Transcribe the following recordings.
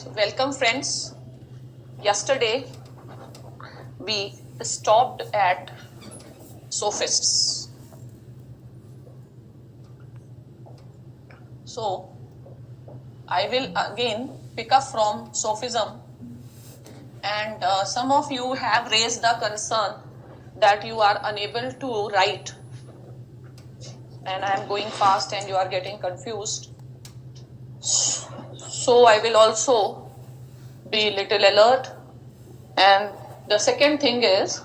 Welcome friends. Yesterday we stopped at sophists. So I will again pick up from sophism, and some of you have raised the concern that you are unable to write and I am going fast and you are getting confused. So I will also be little alert. And the second thing is,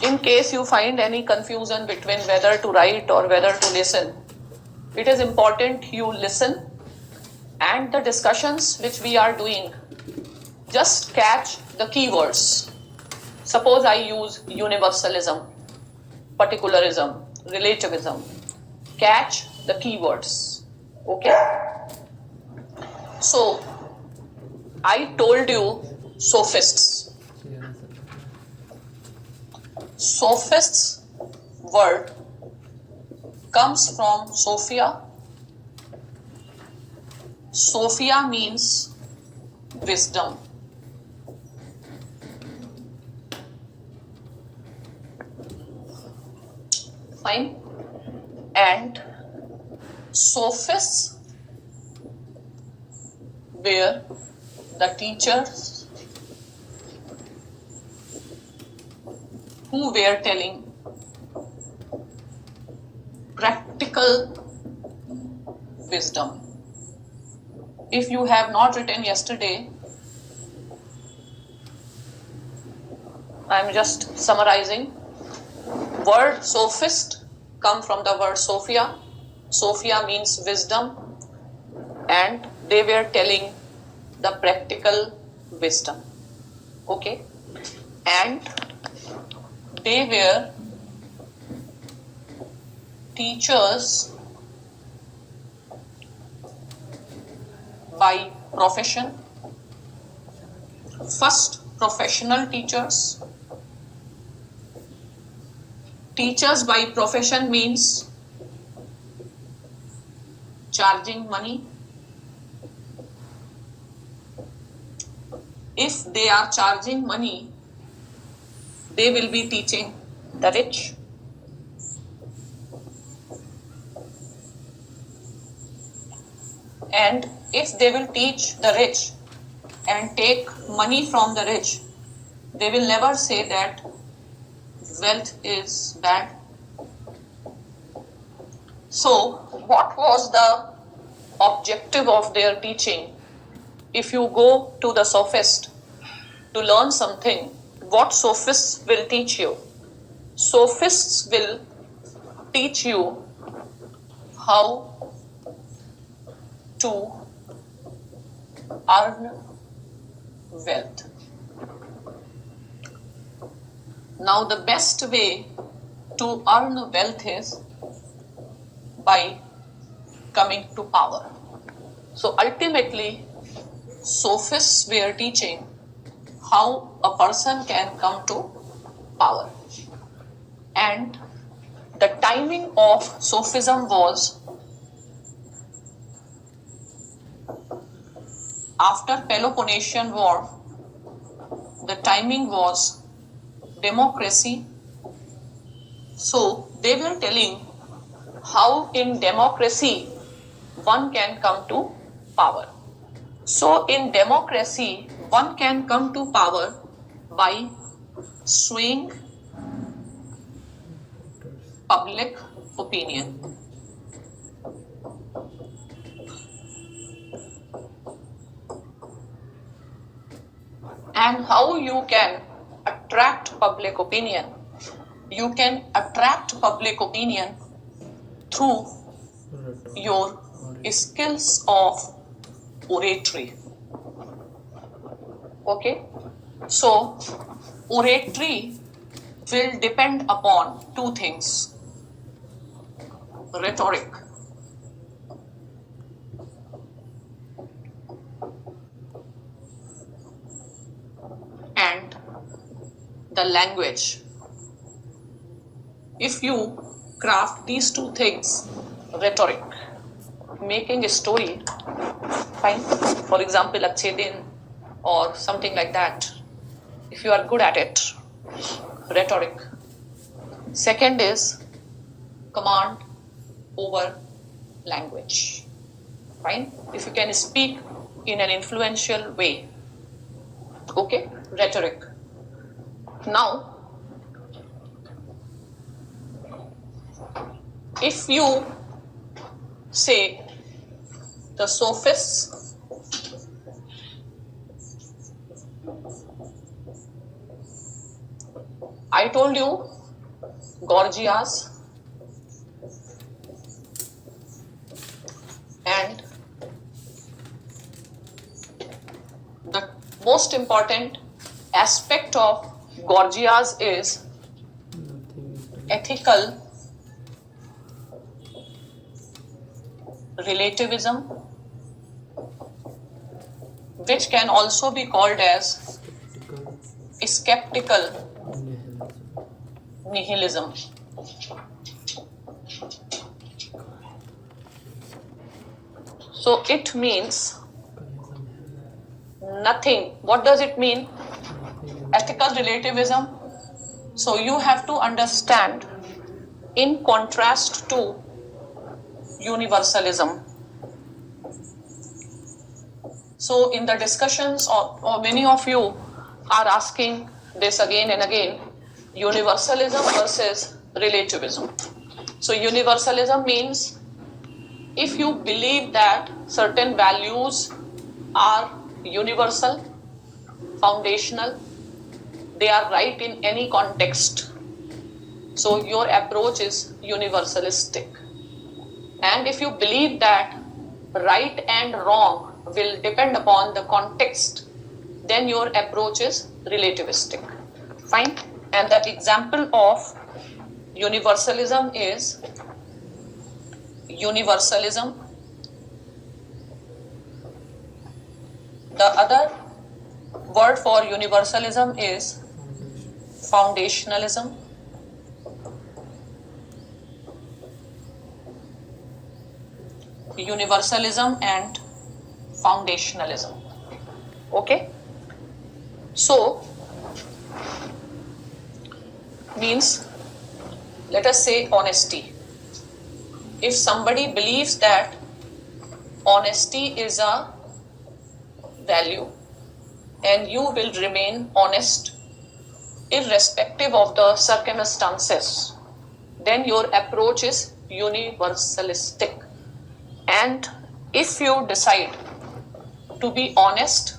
in case you find any confusion between whether to write or whether to listen, it is important you listen, and the discussions which we are doing, just catch the keywords. Suppose I use universalism, particularism, relativism. Catch the keywords. Okay? So, I told you sophists. Sophists word comes from Sophia. Sophia means wisdom. Fine. And sophists were the teachers who were telling practical wisdom. If you have not written yesterday, I am just summarizing. Word sophist come from the word Sophia. Sophia means wisdom, and they were telling the practical wisdom. Okay? And they were teachers by profession. First, professional teachers. Teachers by profession means charging money. If they are charging money, they will be teaching the rich. And if they will teach the rich and take money from the rich, they will never say that wealth is bad. So, what was the objective of their teaching? If you go to the sophist to learn something, what sophists will teach you? Sophists will teach you how to earn wealth. Now, the best way to earn wealth is by coming to power. So ultimately, sophists were teaching how a person can come to power. And the timing of sophism was after Peloponnesian War. The timing was democracy. So they were telling how in democracy one can come to power. So in democracy, one can come to power by swaying public opinion. And how you can attract public opinion? You can attract public opinion through your skills of oratory. Okay? So, oratory will depend upon two things: rhetoric and the language. If you craft these two things, rhetoric, making a story, Fine. For example, Achhe Din or something like that. If you are good at it, rhetoric. Second is command over language. Fine. If you can speak in an influential way. Okay, rhetoric. Now, if you say the sophists I told you Gorgias and the most important aspect of Gorgias is ethical relativism, which can also be called as skeptical nihilism. So it means nothing. What does it mean? Ethical relativism. So you have to understand, in contrast to universalism. So in the discussions, or many of you are asking this again and again, universalism versus relativism. So universalism means if you believe that certain values are universal, foundational, they are right in any context. So your approach is universalistic. And if you believe that right and wrong will depend upon the context, then your approach is relativistic. Fine? And the example of universalism is universalism. The other word for universalism is foundationalism. Universalism and foundationalism. Okay? So, means, let us say honesty. If somebody believes that honesty is a value and you will remain honest irrespective of the circumstances, then your approach is universalistic. And if you decide to be honest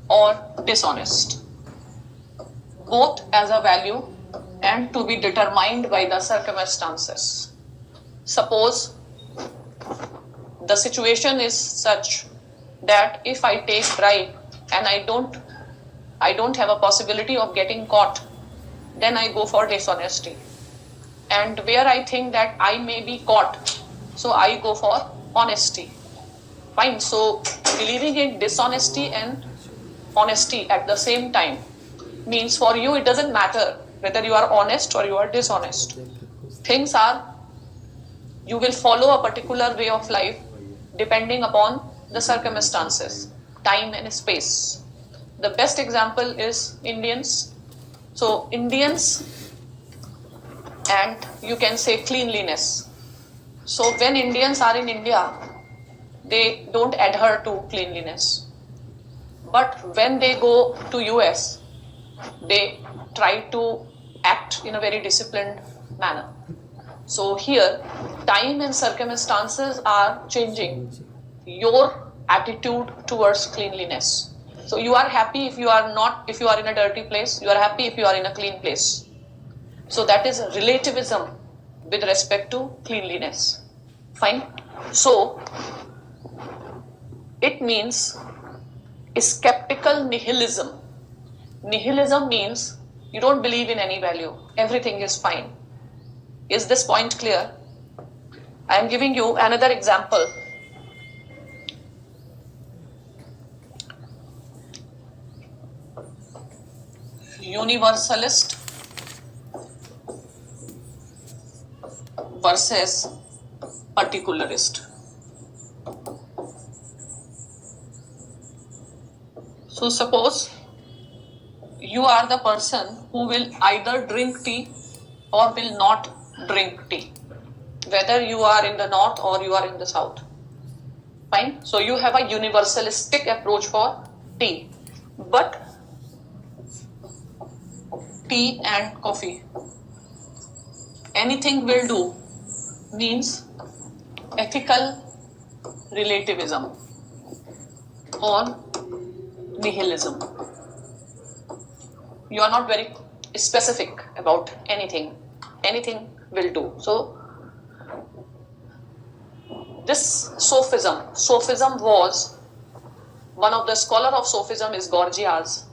or dishonest, both as a value and to be determined by the circumstances. Suppose the situation is such that if I take bribe and I don't have a possibility of getting caught, then I go for dishonesty. And where I think that I may be caught, so I go for honesty. Fine. So believing in dishonesty and honesty at the same time means for you it doesn't matter whether you are honest or you are dishonest. Things are, you will follow a particular way of life depending upon the circumstances, time and space. The best example is Indians. So Indians, and you can say cleanliness. So when Indians are in India, they don't adhere to cleanliness. But when they go to US, they try to act in a very disciplined manner. So here, time and circumstances are changing your attitude towards cleanliness. So you are happy if you are in a dirty place, you are happy if you are in a clean place. So that is relativism with respect to cleanliness. Fine. So it means skeptical nihilism. Nihilism means you don't believe in any value. Everything is fine. Is this point clear? I am giving you another example. Universalist versus particularist. So suppose you are the person who will either drink tea or will not drink tea, whether you are in the north or you are in the south. Fine. So you have a universalistic approach for tea, but tea and coffee, anything will do, means ethical relativism or nihilism. You are not very specific about anything. Anything will do. So this Sophism was, one of the scholar of Sophism is Gorgias,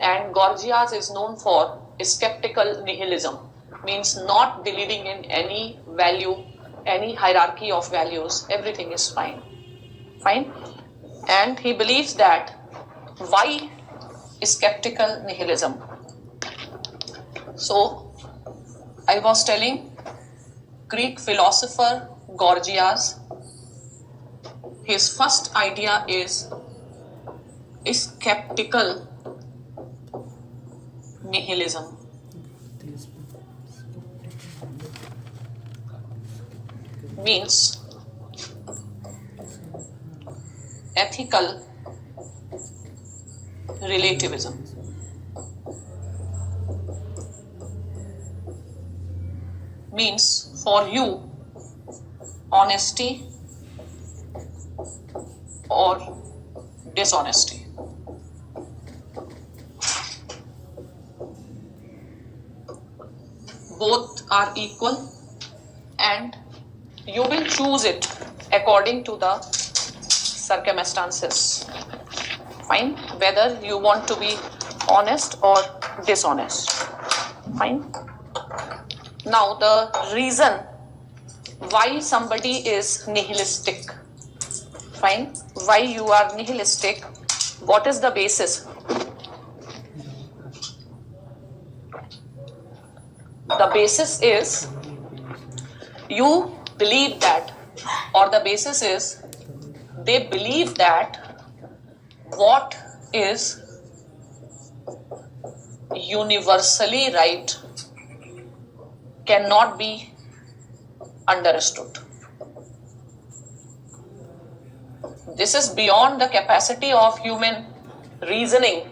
and Gorgias is known for skeptical nihilism, means not believing in any value, any hierarchy of values, everything is fine. And he believes that, why skeptical nihilism? So I was telling, Greek philosopher Gorgias, his first idea is skeptical nihilism. Means ethical relativism. Means for you, honesty or dishonesty. Both are equal and you will choose it according to the circumstances. Fine. Whether you want to be honest or dishonest. Fine. Now the reason why somebody is nihilistic. Fine. Why you are nihilistic? What is the basis? The basis is you believe that, or the basis is they believe that what is universally right cannot be understood. This is beyond the capacity of human reasoning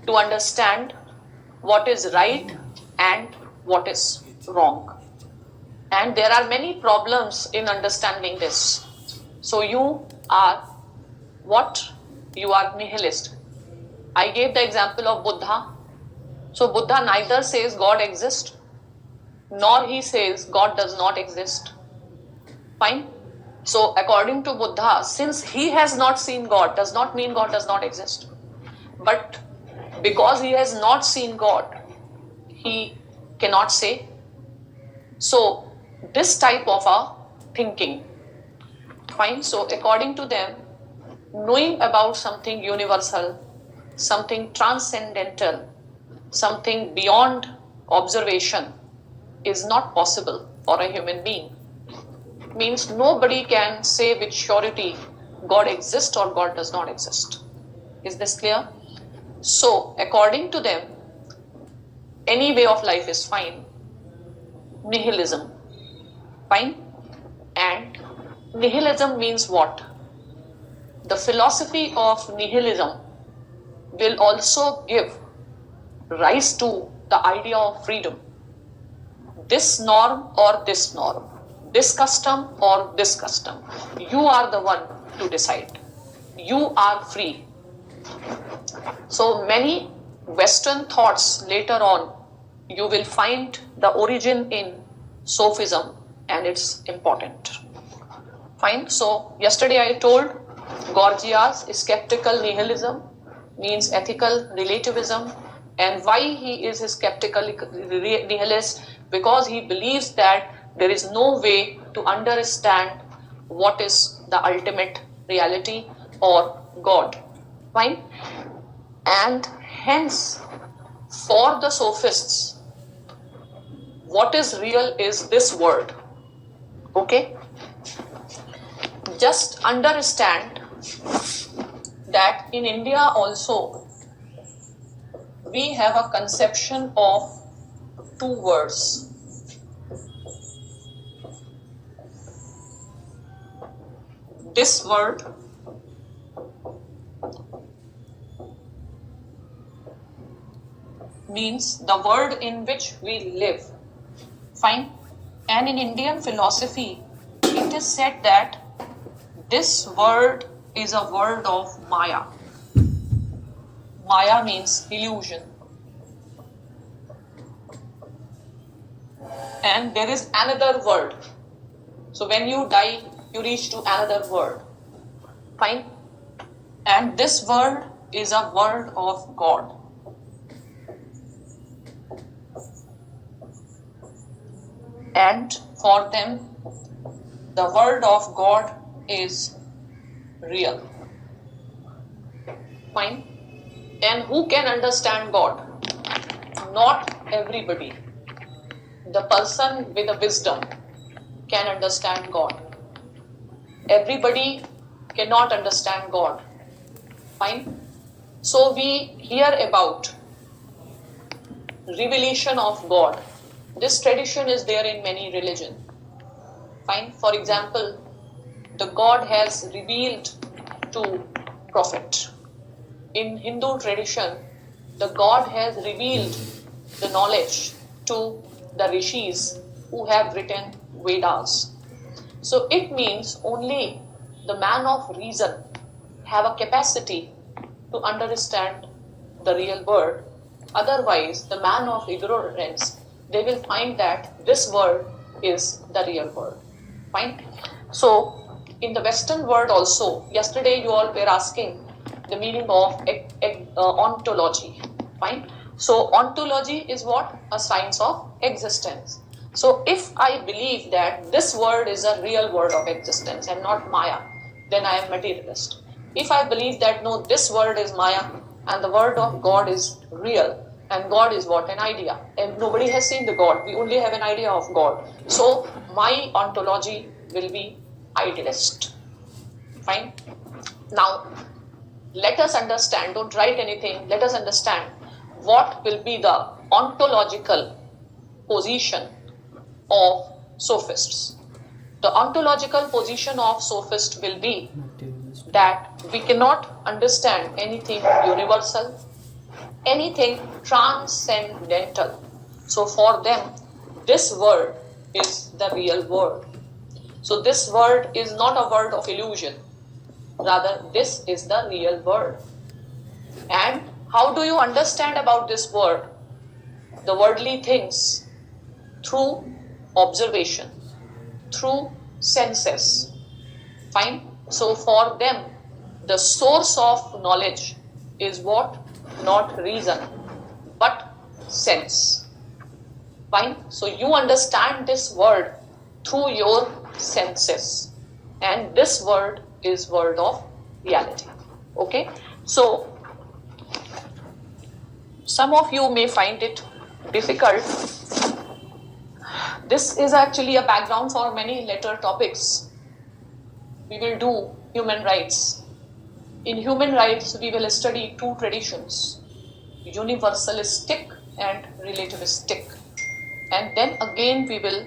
to understand what is right and what is wrong. And there are many problems in understanding this. So you are what? You are nihilist. I gave the example of Buddha. So Buddha neither says God exists, nor he says God does not exist. Fine. So according to Buddha, since he has not seen God, does not mean God does not exist. But because he has not seen God, he cannot say. So this type of a thinking. Fine. So according to them, knowing about something universal, something transcendental, something beyond observation is not possible for a human being. Means nobody can say with surety God exists or God does not exist. Is this clear? So according to them, any way of life is fine. Nihilism. Fine. And nihilism means what? The philosophy of nihilism will also give rise to the idea of freedom. This norm or this norm, this custom or this custom, you are the one to decide. You are free. So many Western thoughts later on, you will find the origin in Sophism, and it's important. Fine. So yesterday I told Gorgias skeptical nihilism means ethical relativism, and why he is a skeptical nihilist, because he believes that there is no way to understand what is the ultimate reality or God. Fine. And hence for the sophists, what is real is this world. Okay? Just understand that in India also we have a conception of two words. This word means the world in which we live. Fine. And in Indian philosophy, it is said that this world is a world of Maya. Maya means illusion. And there is another world. So when you die, you reach to another world. Fine. And this world is a world of God. And for them, the word of God is real. Fine. And who can understand God? Not everybody. The person with a wisdom can understand God. Everybody cannot understand God. Fine. So we hear about revelation of God. This tradition is there in many religions. Fine. For example, the God has revealed to prophet. In Hindu tradition, the God has revealed the knowledge to the rishis who have written Vedas. So it means only the man of reason have a capacity to understand the real world. Otherwise, the man of ignorance, they will find that this world is the real world. Fine. So in the Western world also, yesterday you all were asking the meaning of ontology. Fine. So ontology is what? A science of existence. So if I believe that this world is a real world of existence and not Maya, then I am materialist. If I believe that no, this world is Maya and the word of God is real, and God is what? An idea. And nobody has seen the God. We only have an idea of God. So my ontology will be idealist. Fine. Now, let us understand, don't write anything, let us understand what will be the ontological position of sophists. The ontological position of sophist will be that we cannot understand anything universal, anything transcendental. So for them, this world is the real world. So this world is not a world of illusion. Rather, this is the real world. And how do you understand about this world? The worldly things through observation, through senses. Fine. So for them, the source of knowledge is what? Not reason, but sense. Fine. So you understand this world through your senses. And this world is world of reality. Okay. So some of you may find it difficult. This is actually a background for many later topics. We will do human rights. In human rights, we will study two traditions, universalistic and relativistic. And then again we will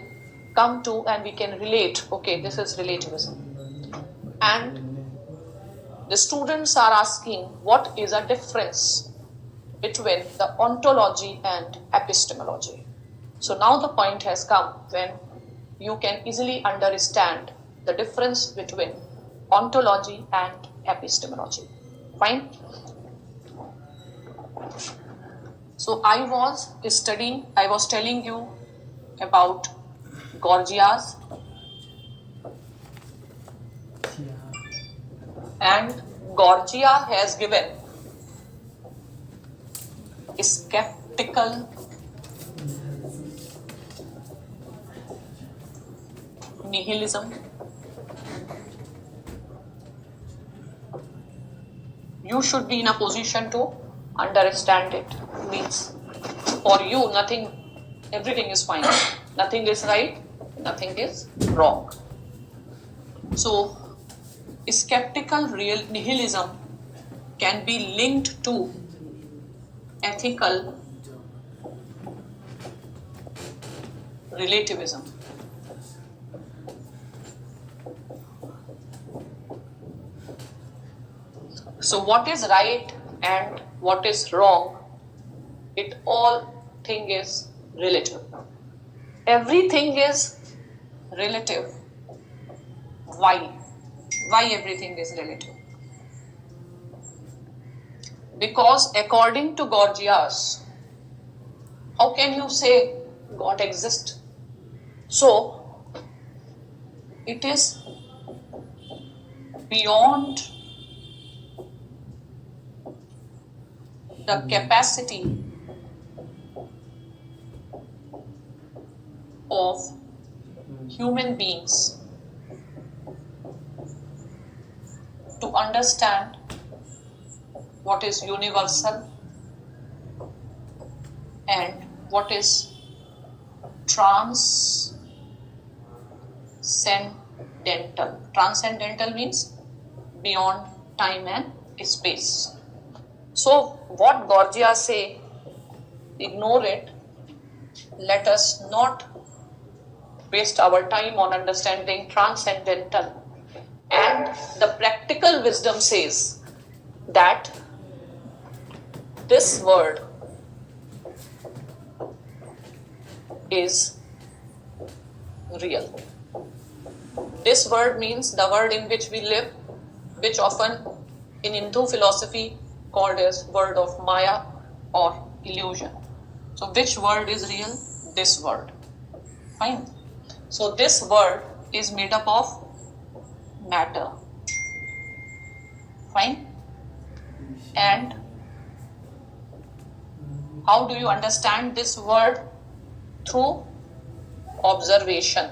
come to and we can relate, okay, this is relativism. And the students are asking what is a difference between the ontology and epistemology. So now the point has come when you can easily understand the difference between ontology and epistemology. Fine. So I was telling you about Gorgias, and Gorgia has given skeptical nihilism. You should be in a position to understand it. Means for you everything is fine. Nothing is right, nothing is wrong. So skeptical real nihilism can be linked to ethical relativism. So what is right and what is wrong, it all thing is relative. Everything is relative. Why? Why everything is relative? Because according to Gorgias, how can you say God exists? So, it is beyond the capacity of human beings to understand what is universal and what is transcendental. Transcendental means beyond time and space. So what Gorgias say, ignore it. Let us not waste our time on understanding transcendental. And the practical wisdom says that this word is real. This word means the world in which we live, which often in Hindu philosophy called as word of Maya or illusion. So which word is real? This word. Fine. So this word is made up of matter. Fine. And how do you understand this word? Through observation.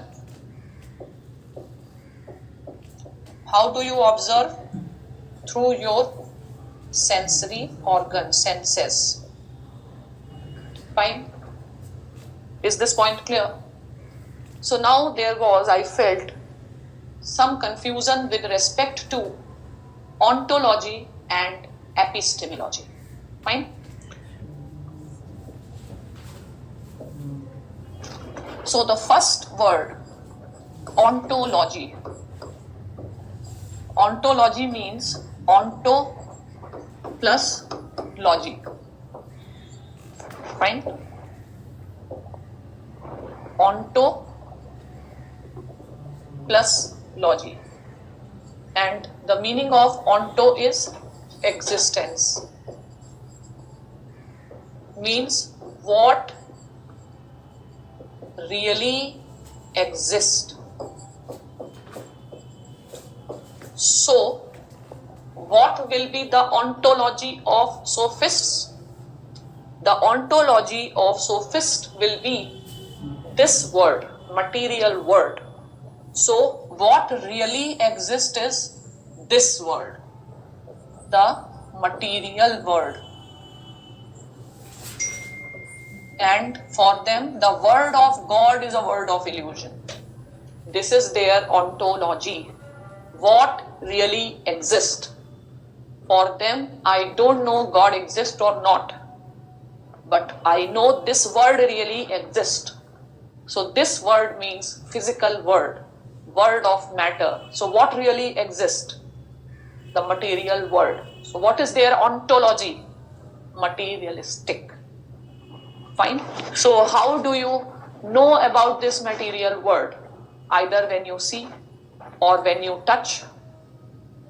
How do you observe? Through your sensory organ, senses. Fine. Is this point clear? So now I felt some confusion with respect to ontology and epistemology. Fine. So the first word, ontology. Ontology means onto plus logic. Fine. Onto plus logic. And the meaning of onto is existence. Means what really exists. So, what will be the ontology of sophists? The ontology of sophists will be this word, material word. So, what really exists is this word, the material word. And for them, the word of God is a word of illusion. This is their ontology. What really exists? For them, I don't know God exists or not, but I know this word really exists. So this word means physical word, word of matter. So what really exists? The material word. So what is their ontology? Materialistic. Fine. So how do you know about this material world? Either when you see or when you touch.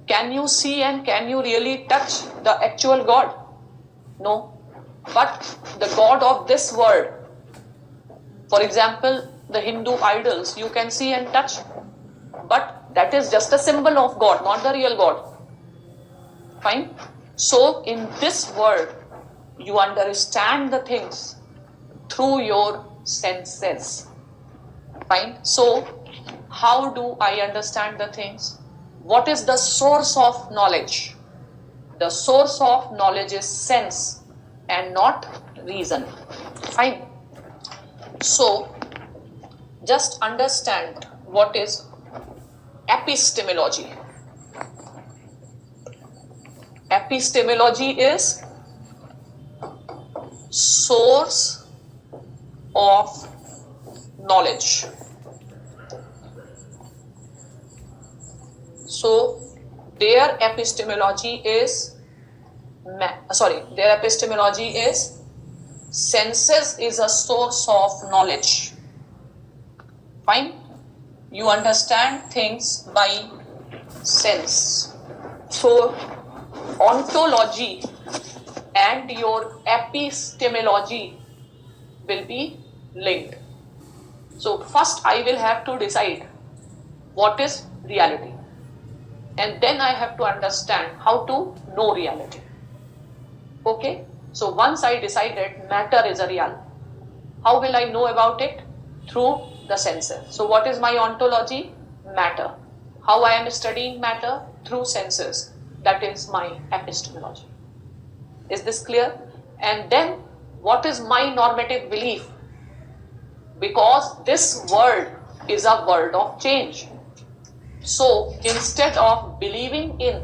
Can you see and can you really touch the actual God? No. But the God of this world, for example, the Hindu idols, you can see and touch. But that is just a symbol of God, not the real God. Fine. So in this world, you understand the things through your senses. Fine. So, how do I understand the things? What is the source of knowledge? The source of knowledge is sense and not reason. Fine. So, just understand what is epistemology. Epistemology is source of knowledge. So their epistemology is senses is a source of knowledge. Fine. You understand things by sense. So ontology and your epistemology will be linked. So first I will have to decide what is reality, and then I have to understand how to know reality. Okay, so once I decided matter is a real, how will I know about it? Through the senses. So what is my ontology? Matter. How I am studying matter? Through senses. That is my epistemology. Is this clear? And then what is my normative belief? Because this world is a world of change. So instead of believing in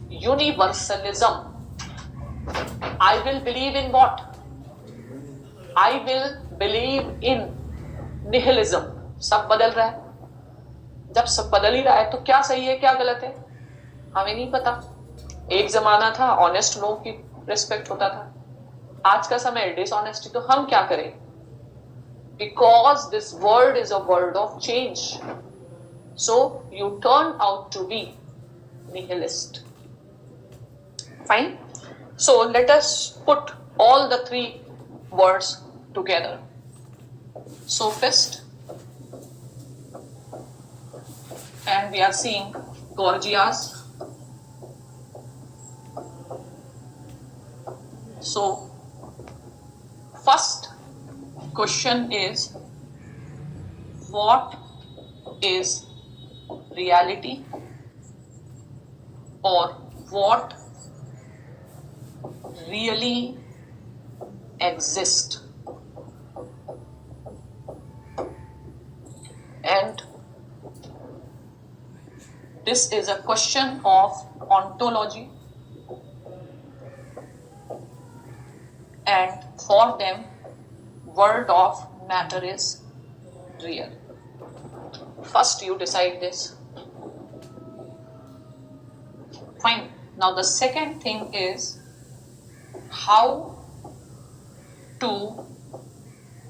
universalism, I will believe in what? I will believe in nihilism. सब बदल रहा है. जब सब बदल ही रहा है तो क्या सही है क्या गलत है हमें नहीं पता. एक जमाना था ऑनेस्ट लोगों की रिस्पेक्ट होता था, आज का समय डिसऑनेस्टी. तो हम क्या करें? Because this world is a world of change, so you turn out to be nihilist. Fine. So let us put all the three words together. Sophist, and we are seeing Gorgias. So first question is, what is reality, or what really exists? And this is a question of ontology, and for them world of matter is real. First you decide this. Fine. Now the second thing is how to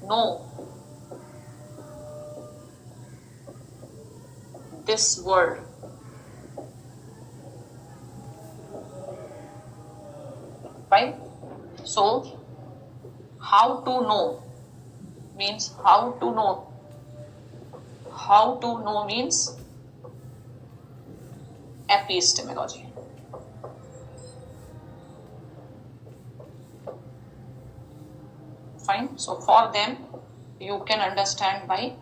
know this world. Fine. So how to know means how to know. How to know means epistemology. Fine. So for them you can understand by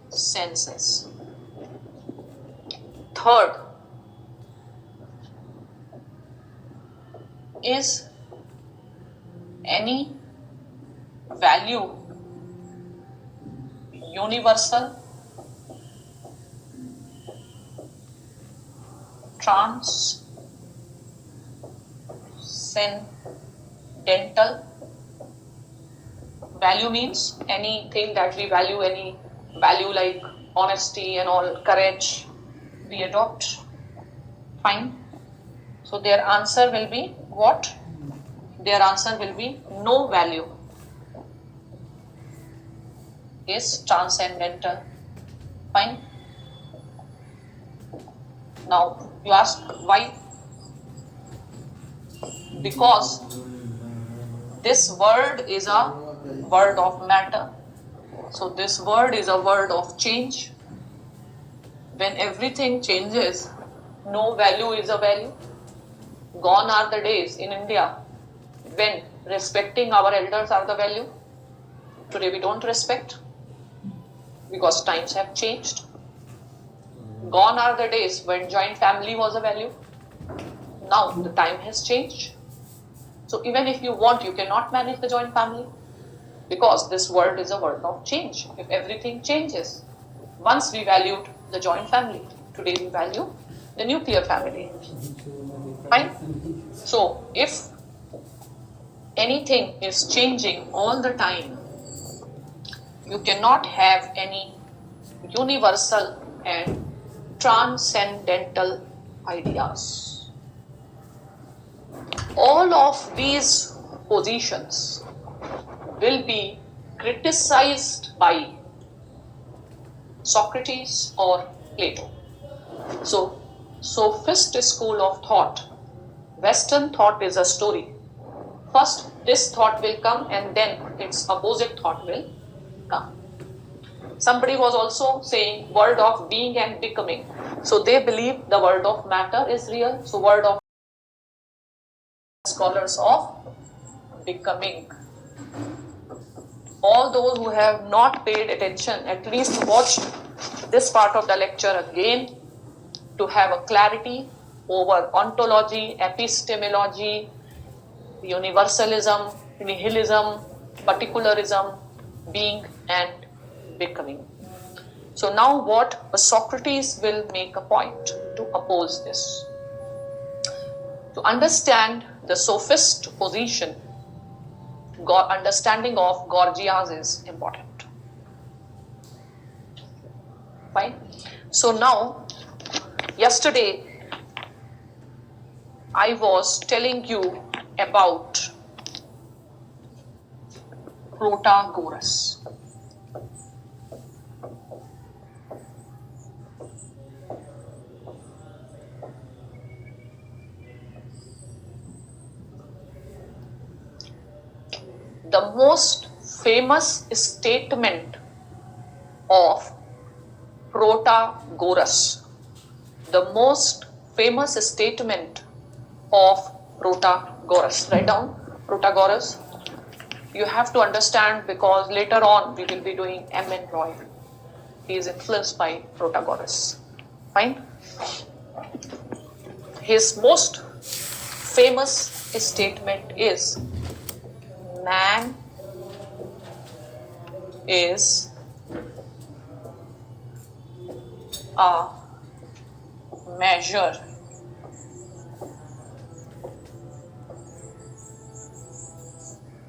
senses. Third is any value universal, transcendental. Value means anything that we value, any value like honesty and all, courage, we adopt. Fine. So their answer will be what? Their answer will be no value is transcendental. Fine. Now you ask why? Because this world is a world of matter. So this world is a world of change. When everything changes, no value is a value. Gone are the days in India when respecting our elders are the value. Today we don't respect because times have changed. Gone are the days when joint family was a value. Now the time has changed. So even if you want, you cannot manage the joint family because this world is a world of change. If everything changes, once we valued the joint family, today we value the nuclear family. Fine. So if anything is changing all the time, you cannot have any universal and transcendental ideas. All of these positions will be criticized by Socrates or Plato. So, sophist school of thought, Western thought is a story. First, this thought will come and then its opposite thought will come. Somebody was also saying world of being and becoming. So they believe the world of matter is real. So world of scholars of becoming. All those who have not paid attention, at least watch this part of the lecture again to have a clarity over ontology, epistemology, universalism, nihilism, particularism, being and becoming. So now what Socrates will make a point to oppose this. To understand the sophist position, understanding of Gorgias is important. Fine. So now, yesterday I was telling you about Protagoras. The most famous statement of Protagoras, the most famous statement of Protagoras. Write down Protagoras. You have to understand because later on we will be doing M.N. Roy. He is influenced by Protagoras. Fine. His most famous statement is, man is a measure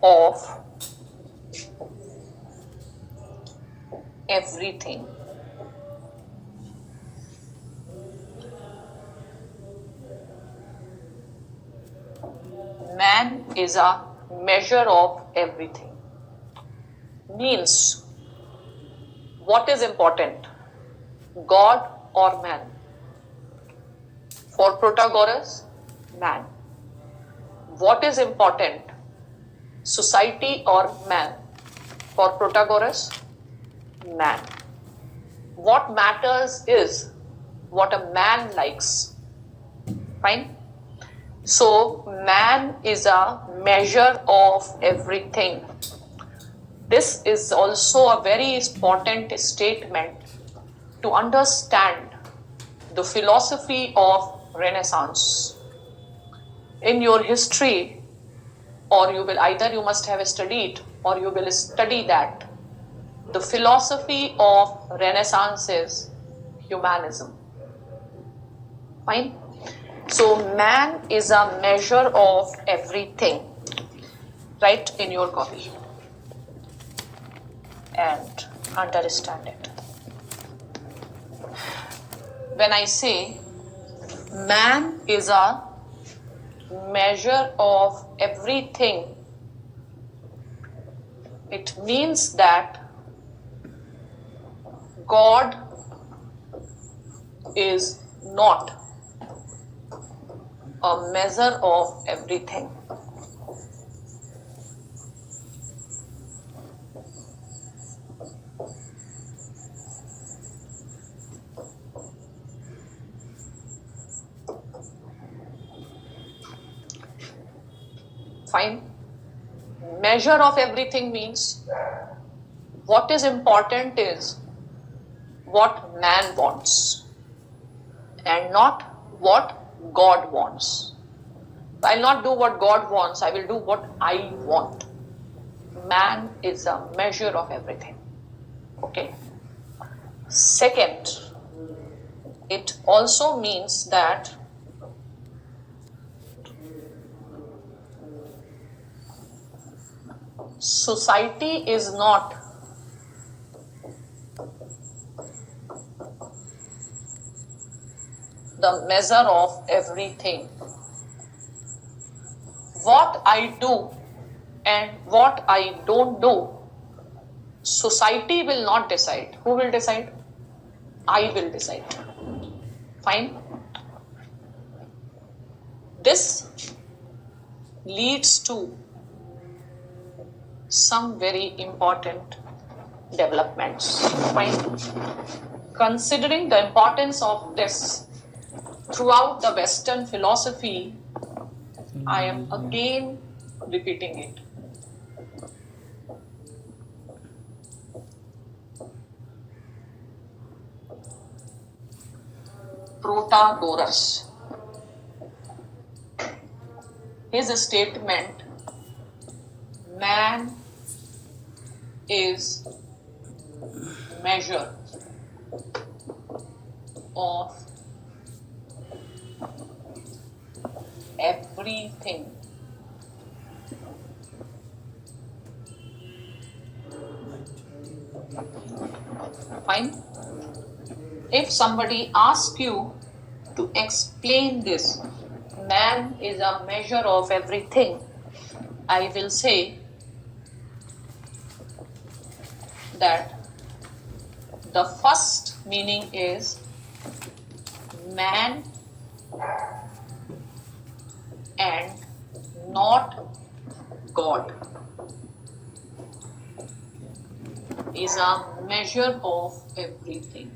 of everything. Man is a measure of everything. Means, what is important? God or man? For Protagoras, man. What is important? Society or man? For Protagoras, man. What matters is what a man likes. Fine? So, man is a measure of everything. This is also a very important statement to understand the philosophy of Renaissance. In your history, or you must have studied or you will study that the philosophy of Renaissance is humanism. Fine? So man is a measure of everything. Write in your copy and understand it. When I say man is a measure of everything, it means that God is not a measure of everything. Fine. Measure of everything means what is important is what man wants and not what God wants. I'll not do what God wants, I will do what I want. Man is a measure of everything. Okay. Second, it also means that society is not the measure of everything. What I do and what I don't do, society will not decide. Who will decide? I will decide. Fine. This leads to some very important developments. Fine. Considering the importance of this throughout the Western philosophy, I am again repeating it. Protagoras, his statement, man is measure of everything. Fine. If somebody asks you to explain this, man is a measure of everything, I will say that the first meaning is man and not God is a measure of everything.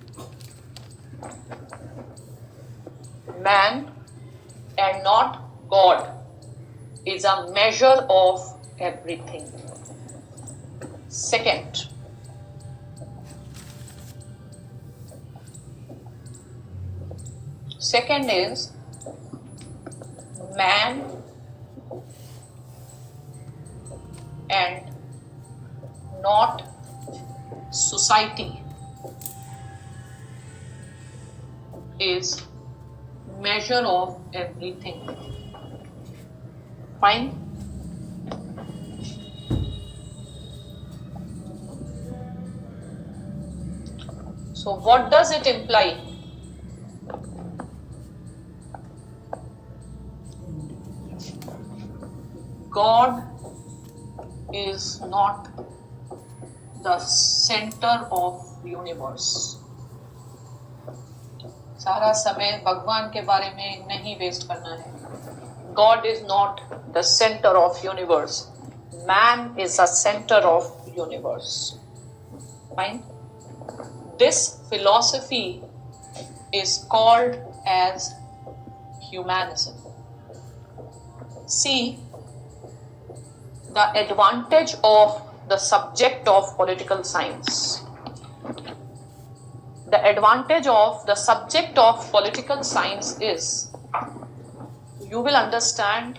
Man and not God is a measure of everything. Second, is man and not society is measure of everything. Fine. So what does it imply? God is not the center of universe. सारा समय भगवान के बारे में नहीं waste करना है. God is not the center of universe. Man is the center of universe. Fine. This philosophy is called as humanism. See, the advantage of the subject of political science. The advantage of the subject of political science is you will understand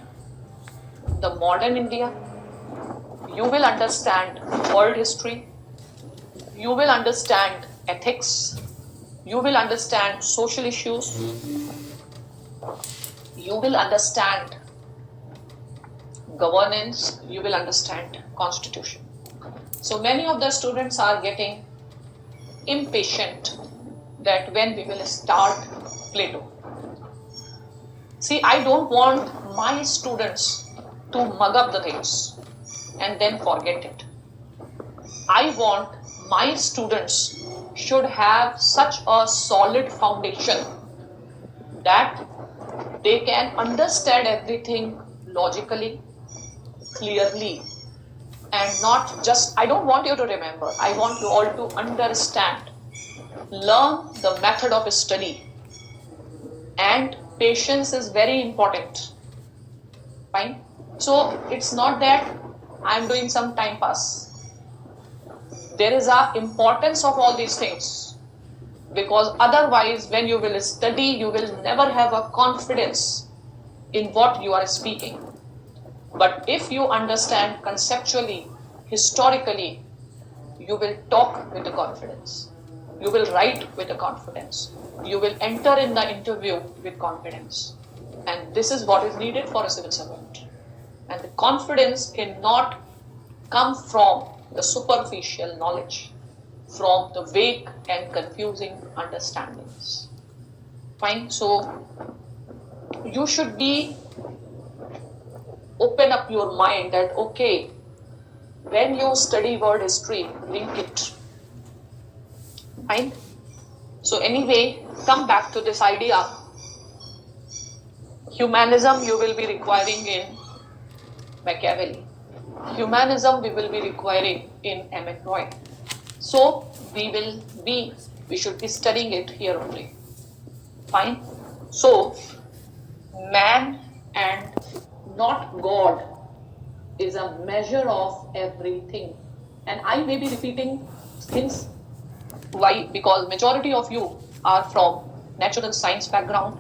the modern India, you will understand world history, you will understand ethics, you will understand social issues, you will understand governance, you will understand constitution. So many of the students are getting impatient that when we will start Plato. See, I don't want my students to mug up the things and then forget it. I want my students should have such a solid foundation that they can understand everything logically, clearly, and not just, I don't want you to remember, I want you all to understand. Learn the method of study, and patience is very important. Fine. So it's not that I'm doing some time pass. There is a importance of all these things, because otherwise when you will study, you will never have a confidence in what you are speaking. But if you understand conceptually, historically, you will talk with the confidence. You will write with the confidence. You will enter in the interview with confidence. And this is what is needed for a civil servant. And the confidence cannot come from the superficial knowledge, from the vague and confusing understandings. Fine. So you should be open up your mind that okay, when you study world history, link it. Fine. So anyway, come back to this idea. Humanism you will be requiring in Machiavelli. Humanism we will be requiring in Emmett Roy. So we should be studying it here only. Fine. So man and not God is a measure of everything. And I may be repeating things. Why? Because majority of you are from natural science background,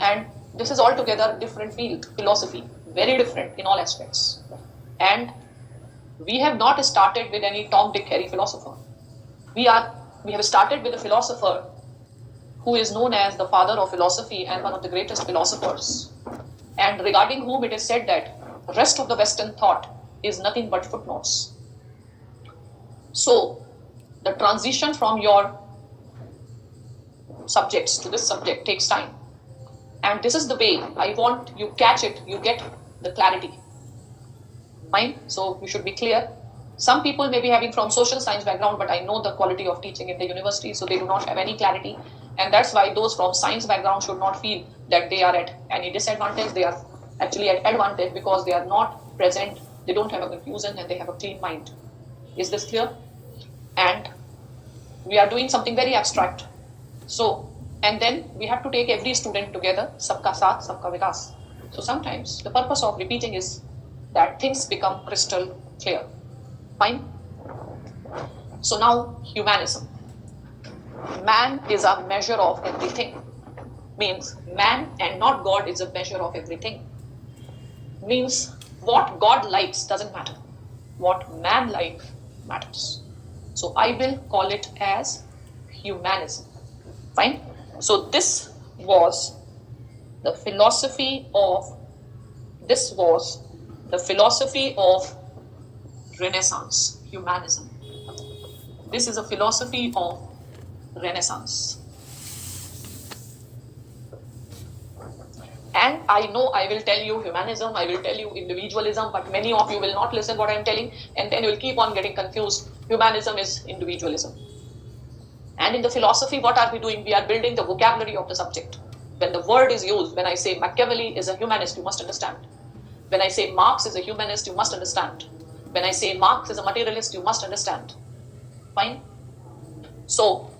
and this is altogether different field, philosophy, very different in all aspects. And we have not started with any Tom, Dick, Harry philosopher. We have started with a philosopher who is known as the father of philosophy and one of the greatest philosophers, and regarding whom it is said that the rest of the Western thought is nothing but footnotes. So the transition from your subjects to this subject takes time, and this is the way I want you catch it, you get the clarity. Fine. So you should be clear. Some people may be having from social science background, but I know the quality of teaching in the university, so they do not have any clarity. And that's why those from science background should not feel that they are at any disadvantage. They are actually at advantage because they are not present, they don't have a confusion, and they have a clean mind. Is this clear? And we are doing something very abstract. So, and then we have to take every student together, sabka saath, sabka vikas. So sometimes the purpose of repeating is that things become crystal clear. Fine. So now humanism. Man is a measure of everything. Means man and not God is a measure of everything. Means what God likes doesn't matter. What man likes matters. So I will call it as humanism. Fine. So this was the philosophy of Renaissance, humanism. This is a philosophy of Renaissance. And I know I will tell you humanism, I will tell you individualism, but many of you will not listen what I am telling, and then you will keep on getting confused. Humanism is individualism. And in the philosophy, what are we doing? We are building the vocabulary of the subject. When the word is used, when I say Machiavelli is a humanist, you must understand. When I say Marx is a humanist, you must understand. When I say Marx is a materialist, you must understand. Fine? So,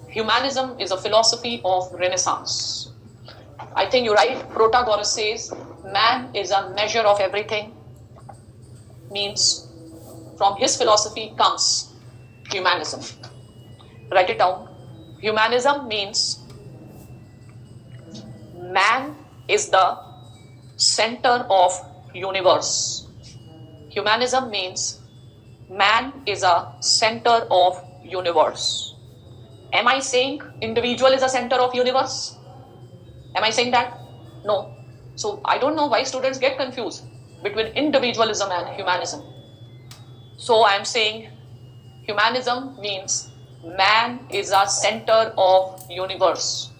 humanism is a philosophy of Renaissance. I think you're right. Protagoras says, man is a measure of everything. Means, from his philosophy comes humanism. Write it down. Humanism means man is the center of universe. Humanism means man is a center of universe. Am I saying individual is a center of universe? Am I saying that? No. So I don't know why students get confused between individualism and humanism. So I am saying humanism means man is a center of universe.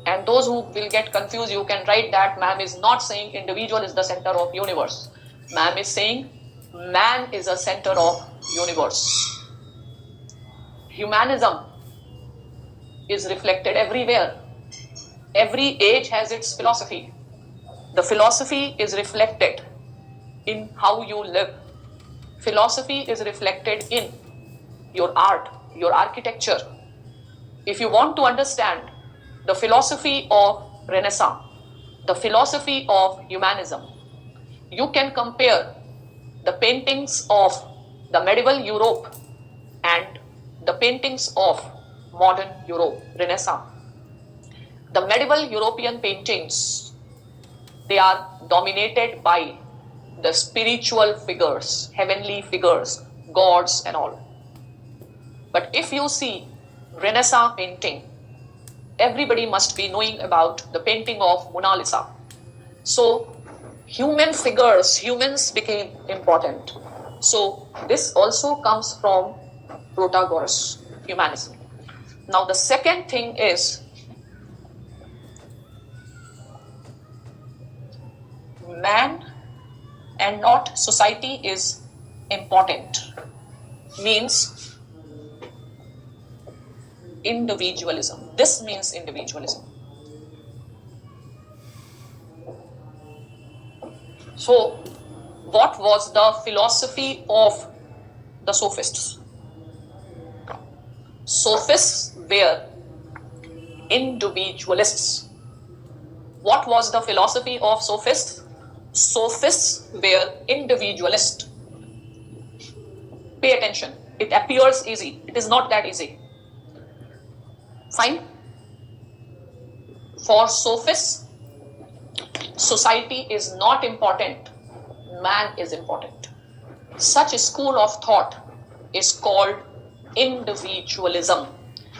And those who will get confused, you can write that man is not saying individual is the center of universe. Man is saying man is a center of universe. Humanism is reflected everywhere. Every age has its philosophy. The philosophy is reflected in how you live. Philosophy is reflected in your art, your architecture. If you want to understand the philosophy of Renaissance, the philosophy of humanism, you can compare the paintings of the medieval Europe and the paintings of modern Europe, Renaissance. The medieval European paintings, they are dominated by the spiritual figures, heavenly figures, gods and all. But if you see Renaissance painting, everybody must be knowing about the painting of Mona Lisa. So human figures, humans became important. So this also comes from Protagoras, humanism. Now the second thing is man and not society is important. Means individualism. This means individualism. So, what was the philosophy of the sophists? Sophists were individualists. What was the philosophy of sophists? Sophists were individualists. Pay attention. It appears easy. It is not that easy. Fine. For sophists, society is not important. Man is important. Such a school of thought is called individualism.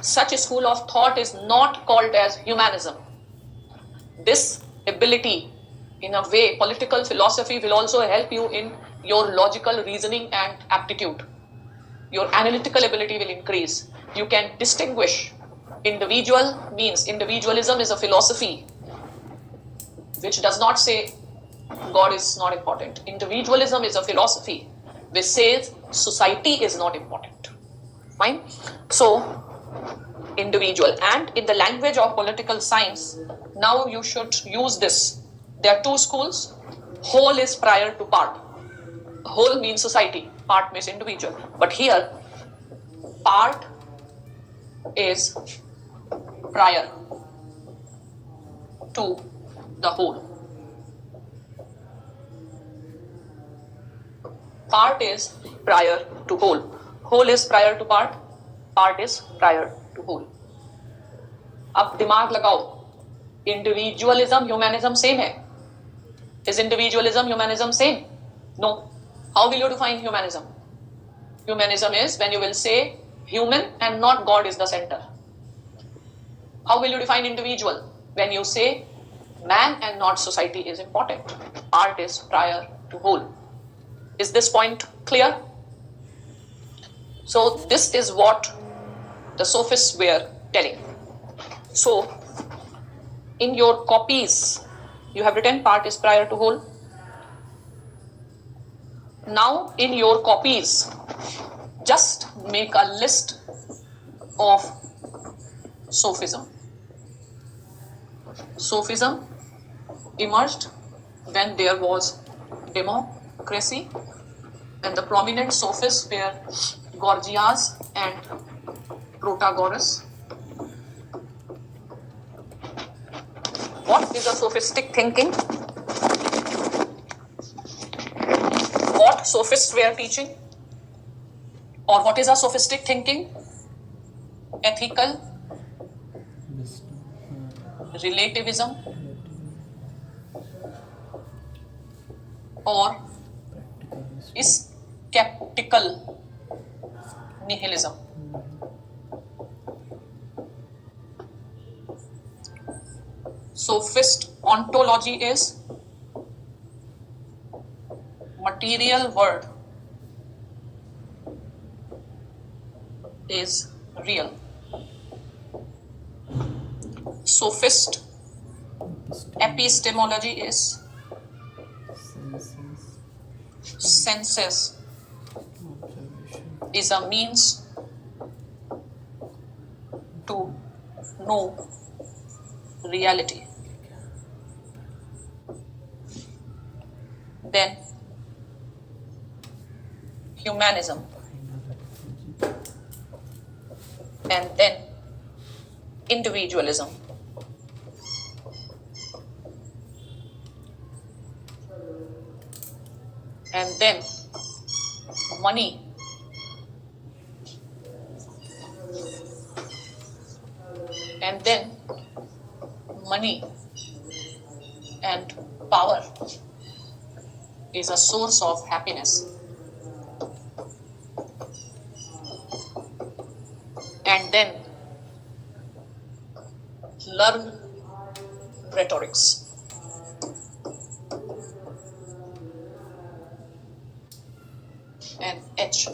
Such a school of thought is not called as humanism. This ability, in a way, political philosophy will also help you in your logical reasoning and aptitude. Your analytical ability will increase. You can distinguish. Individual means individualism is a philosophy which does not say God is not important. Individualism is a philosophy which says society is not important. Fine? So, individual. And in the language of political science, now you should use this. There are two schools. Whole is prior to part. Whole means society, part means individual. But here, part is prior to the whole. Part is prior to whole. Whole is prior to part. Part is prior to whole. अब दिमाग लगाओ. Individualism, humanism same है. Is individualism, humanism same? No. How will you define humanism? Humanism is when you will say human and not God is the center. How will you define individual? When you say man and not society is important. Art is prior to whole. Is this point clear? So this is what the sophists were telling. So in your copies, you have written part is prior to whole. Now in your copies, just make a list of sophism. Sophism emerged when there was democracy, and the prominent sophists were Gorgias and Protagoras. What is a sophistic thinking? What sophists were teaching? Or what is a sophistic thinking? Ethical relativism or skeptical nihilism. Sophist ontology is material world is real. Sophist epistemology is senses is a means to know reality. Then humanism, and then individualism. And then money. And then money and power is a source of happiness. And then learn rhetorics. H.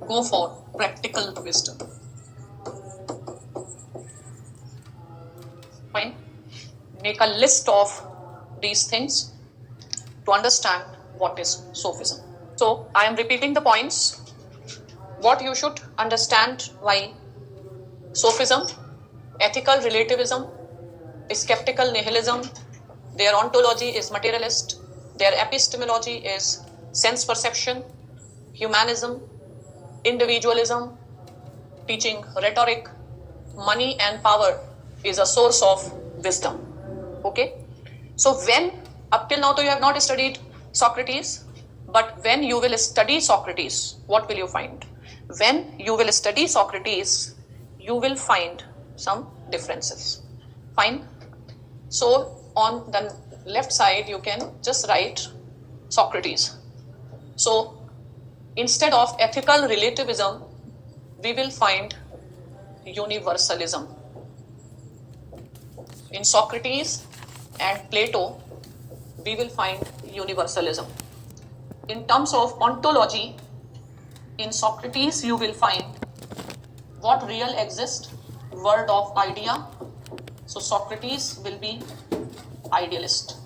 Go for practical wisdom. Fine. Make a list of these things to understand what is sophism. So I am repeating the points. What you should understand why sophism, ethical relativism, skeptical nihilism, their ontology is materialist, their epistemology is sense perception, humanism, individualism, teaching rhetoric, money and power is a source of wisdom. Okay? So when, up till now you have not studied Socrates, but when you will study Socrates, what will you find? When you will study Socrates, you will find some differences. Fine? So on the left side, you can just write Socrates. So instead of ethical relativism, we will find universalism. In Socrates and Plato, we will find universalism. In terms of ontology, in Socrates, you will find what real exists, world of idea. So Socrates will be idealist.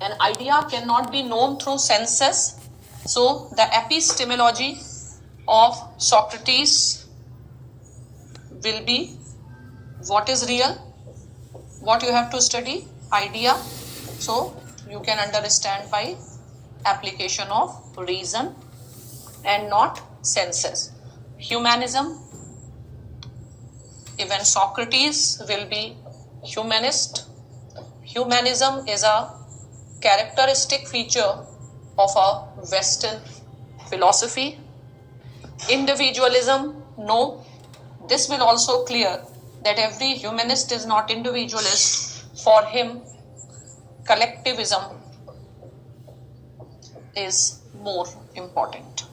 An idea cannot be known through senses. So the epistemology of Socrates will be what is real, what you have to study, idea. So you can understand by application of reason and not senses. Humanism, even Socrates will be humanist. Humanism is a characteristic feature of a Western philosophy. Individualism, no. This will also clear that every humanist is not individualist. For him, collectivism is more important.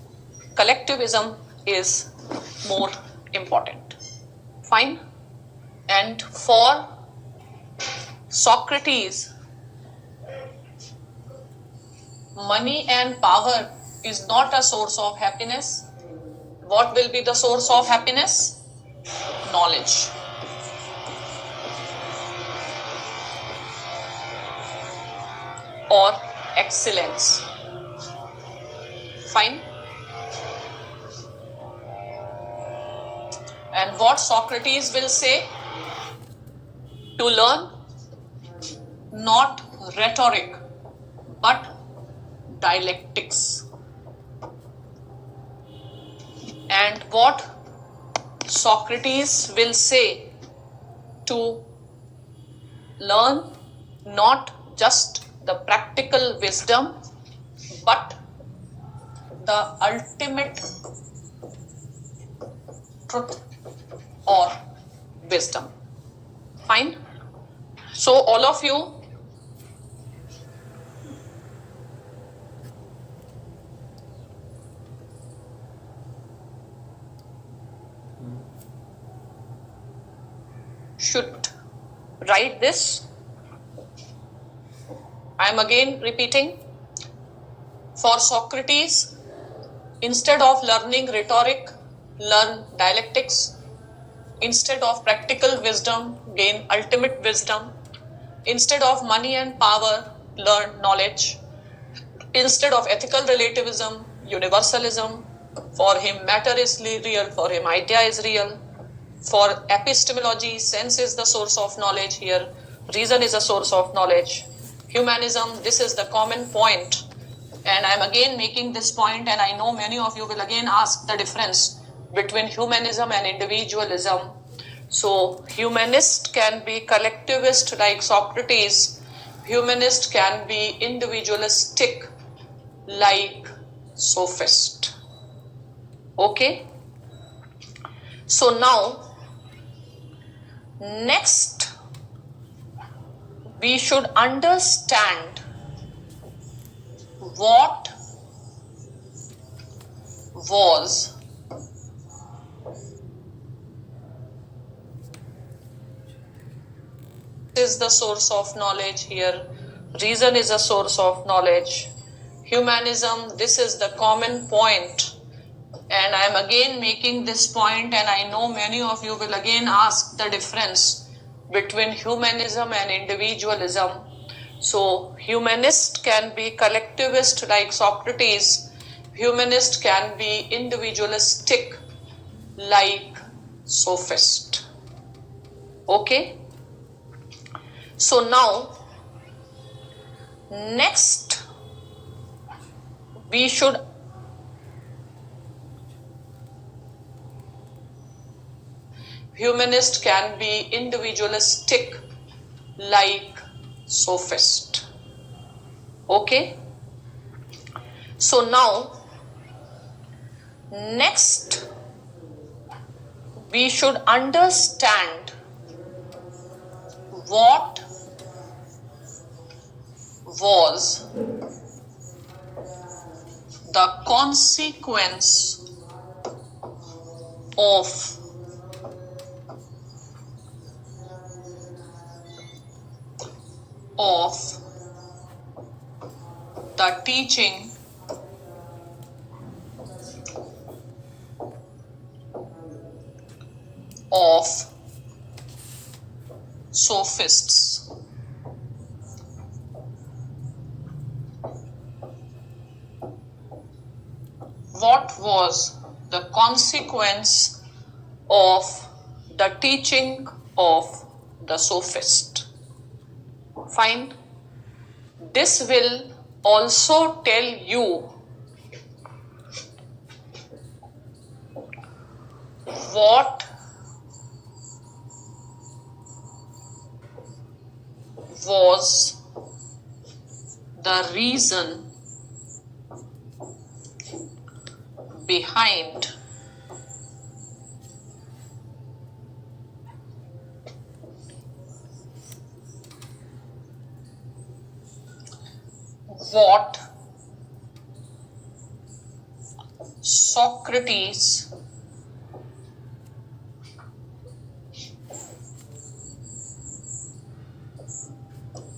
Collectivism is more important. Fine? And for Socrates, money and power is not a source of happiness. What will be the source of happiness? Knowledge. Or excellence. Fine? And what Socrates will say? To learn not rhetoric, but dialectics. And what Socrates will say? To learn not just the practical wisdom, but the ultimate truth or wisdom. Fine? So all of you should write this. I am again repeating. For Socrates, instead of learning rhetoric, learn dialectics. Instead of practical wisdom, gain ultimate wisdom. Instead of money and power, learn knowledge. Instead of ethical relativism, universalism. For him, matter is real. For him, idea is real. For epistemology, sense is the source of knowledge here. Reason is a source of knowledge. Humanism, this is the common point. And I'm again making this point, and I know many of you will again ask the difference between humanism and individualism. So humanist can be collectivist like Socrates. Humanist can be individualistic like sophist. Okay? So now, next, we should understand what was is the source of knowledge here. Reason is a source of knowledge. humanism, this is the common point. And I am again making this point, and I know many of you will again ask the difference between humanism and individualism. So humanist can be collectivist like Socrates, humanist can be individualistic like sophist. Okay? So now, next we should humanist can be individualistic like sophist. Okay? So now, next we should understand what was the consequence of the teaching of sophists. What was the consequence of the teaching of the sophist? Fine. This will also tell you what was the reason behind what Socrates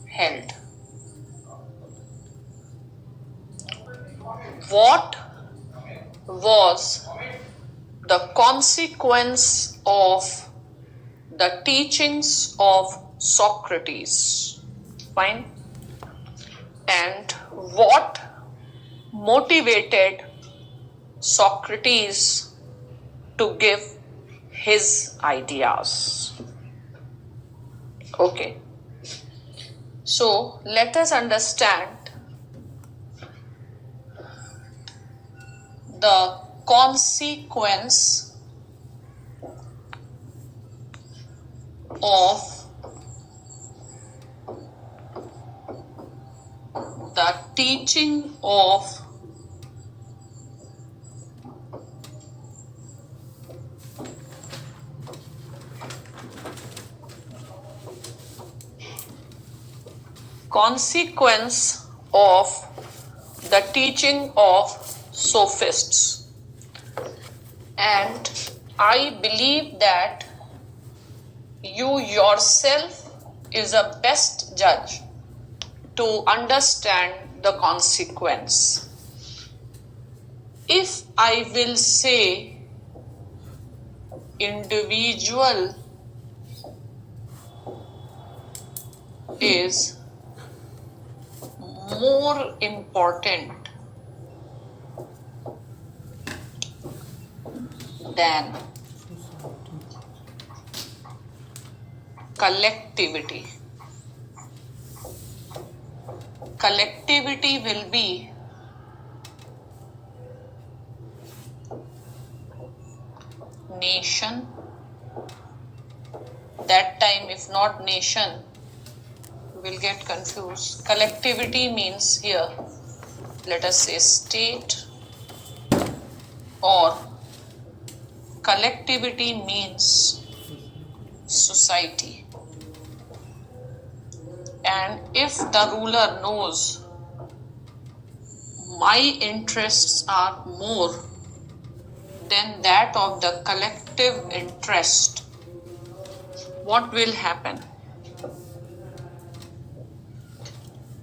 held. What was the consequence of the teachings of Socrates? Fine. And what motivated Socrates to give his ideas? Okay. So let us understand the consequence of the teaching of the teaching of sophists. And I believe that you yourself is a best judge to understand the consequence. If I will say individual is more important than collectivity. Collectivity will be nation. That time, if not nation, we will get confused. Collectivity means here, let us say state, or collectivity means society. And if the ruler knows my interests are more than that of the collective interest, what will happen?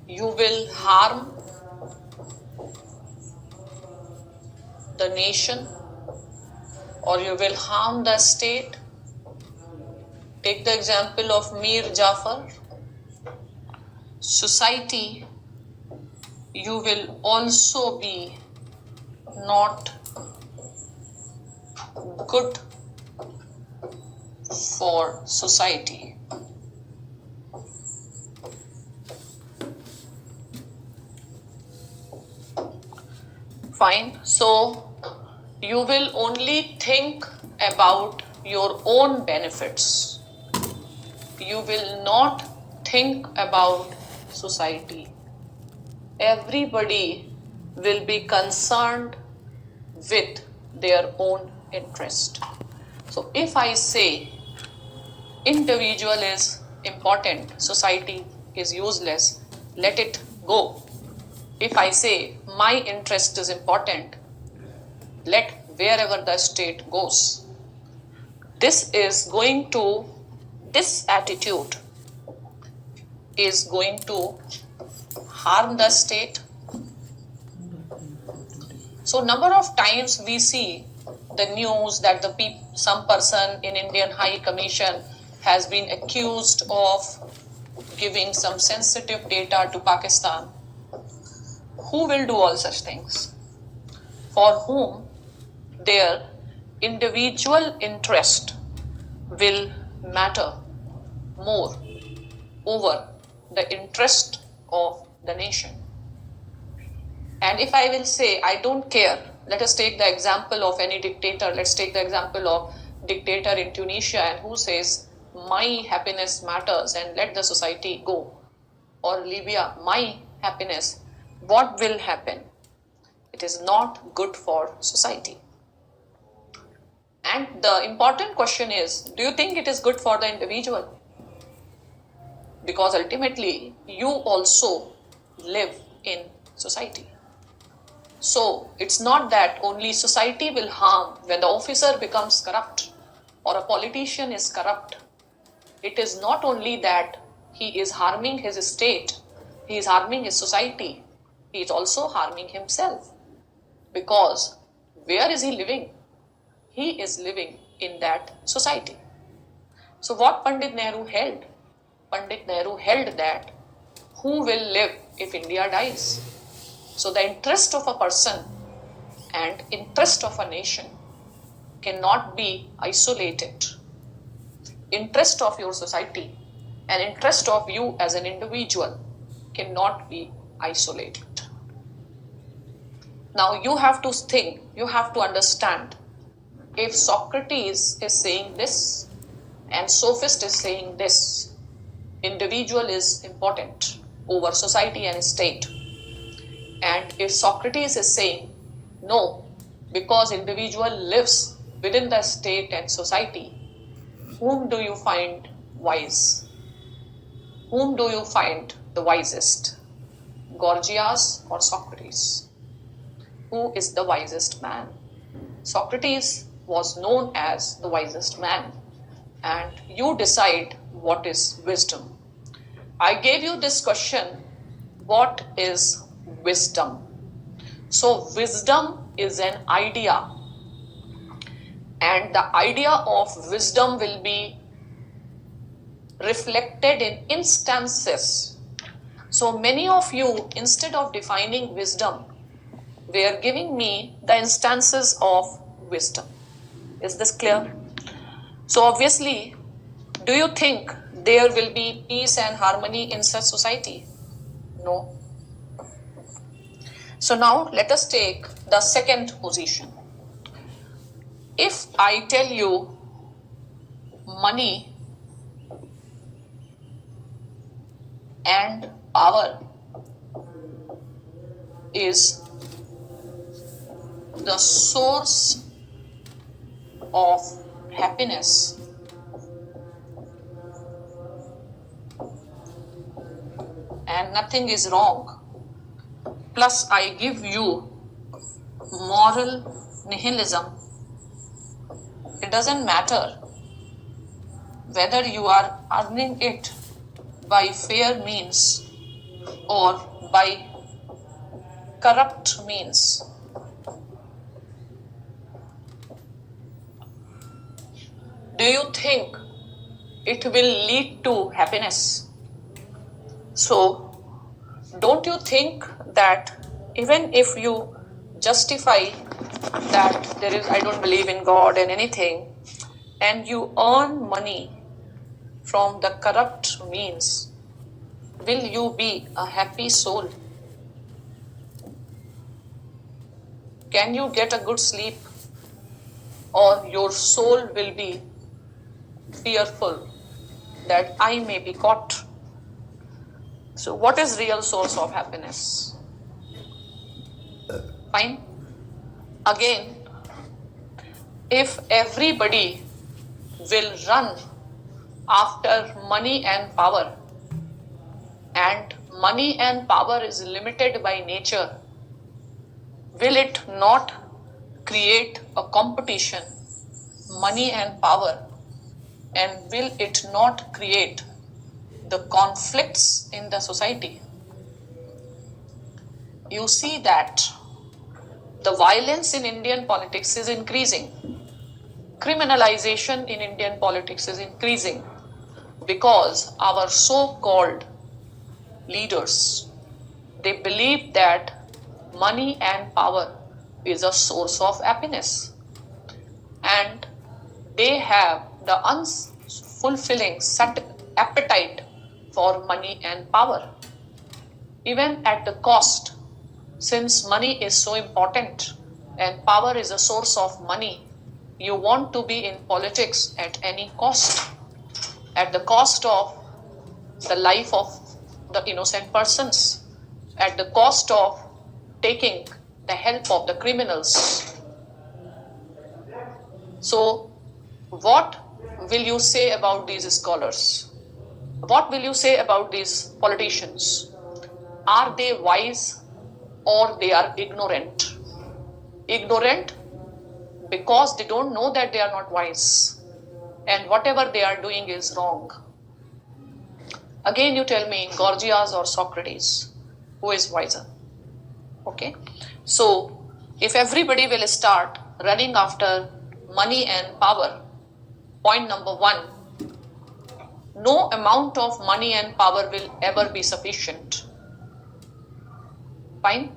You will harm the nation or you will harm the state. Take the example of Mir Jafar. Society, you will also be not good for society. Fine. So you will only think about your own benefits. You will not think about society. Everybody will be concerned with their own interest. So if I say individual is important, society is useless, let it go. If I say my interest is important, let wherever the state goes. This attitude is going to harm the state. So number of times we see the news that some person in Indian High Commission has been accused of giving some sensitive data to Pakistan. Who will do all such things? For whom their individual interest will matter more over the interest of the nation. And if I will say, I don't care, let us take the example of any dictator. Let's take the example of dictator in Tunisia and who says, my happiness matters and let the society go. Or Libya, my happiness. What will happen? It is not good for society. And the important question is, do you think it is good for the individual? Because ultimately, you also live in society. So it's not that only society will harm when the officer becomes corrupt or a politician is corrupt. It is not only that he is harming his state, he is harming his society, he is also harming himself. Because where is he living? He is living in that society. So what Pandit Nehru held? Pandit Nehru held that who will live if India dies? So the interest of a person and interest of a nation cannot be isolated. Interest of your society and interest of you as an individual cannot be isolated. Now you have to think, you have to understand, if Socrates is saying this and sophist is saying this, individual is important over society and state. And if Socrates is saying, no, because individual lives within the state and society, whom do you find wise? Whom do you find the wisest? Gorgias or Socrates? Who is the wisest man? Socrates was known as the wisest man. And you decide what is wisdom. I gave you this question, what is wisdom? So wisdom is an idea, and the idea of wisdom will be reflected in instances. So many of you, instead of defining wisdom, were giving me the instances of wisdom. Is this clear? So obviously, do you think there will be peace and harmony in such society? No. So now let us take the second position. If I tell you money and power is the source of happiness, and nothing is wrong, plus I give you moral nihilism, it doesn't matter whether you are earning it by fair means or by corrupt means. do you think it will lead to happiness? So, don't you think that even if you justify that I don't believe in God and anything, and you earn money from the corrupt means, will you be a happy soul? Can you get a good sleep? Or your soul will be fearful that I may be caught? So what is real source of happiness? Fine. Again, if everybody will run after money and power, and money and power is limited by nature, will it not create a competition, money and power, and will it not create the conflicts in the society? You see that the violence in Indian politics is increasing. Criminalization in Indian politics is increasing because our so-called leaders, they believe that money and power is a source of happiness, and they have the unfulfilling appetite for money and power, even at the cost. Since money is so important and power is a source of money, you want to be in politics at any cost, at the cost of the life of the innocent persons, at the cost of taking the help of the criminals. So, what will you say about these scholars? What will you say about these politicians? Are they wise or they are ignorant? Ignorant because they don't know that they are not wise, and whatever they are doing is wrong. Again, you tell me, Gorgias or Socrates, who is wiser? Okay, so if everybody will start running after money and power, point number one, no amount of money and power will ever be sufficient. Fine?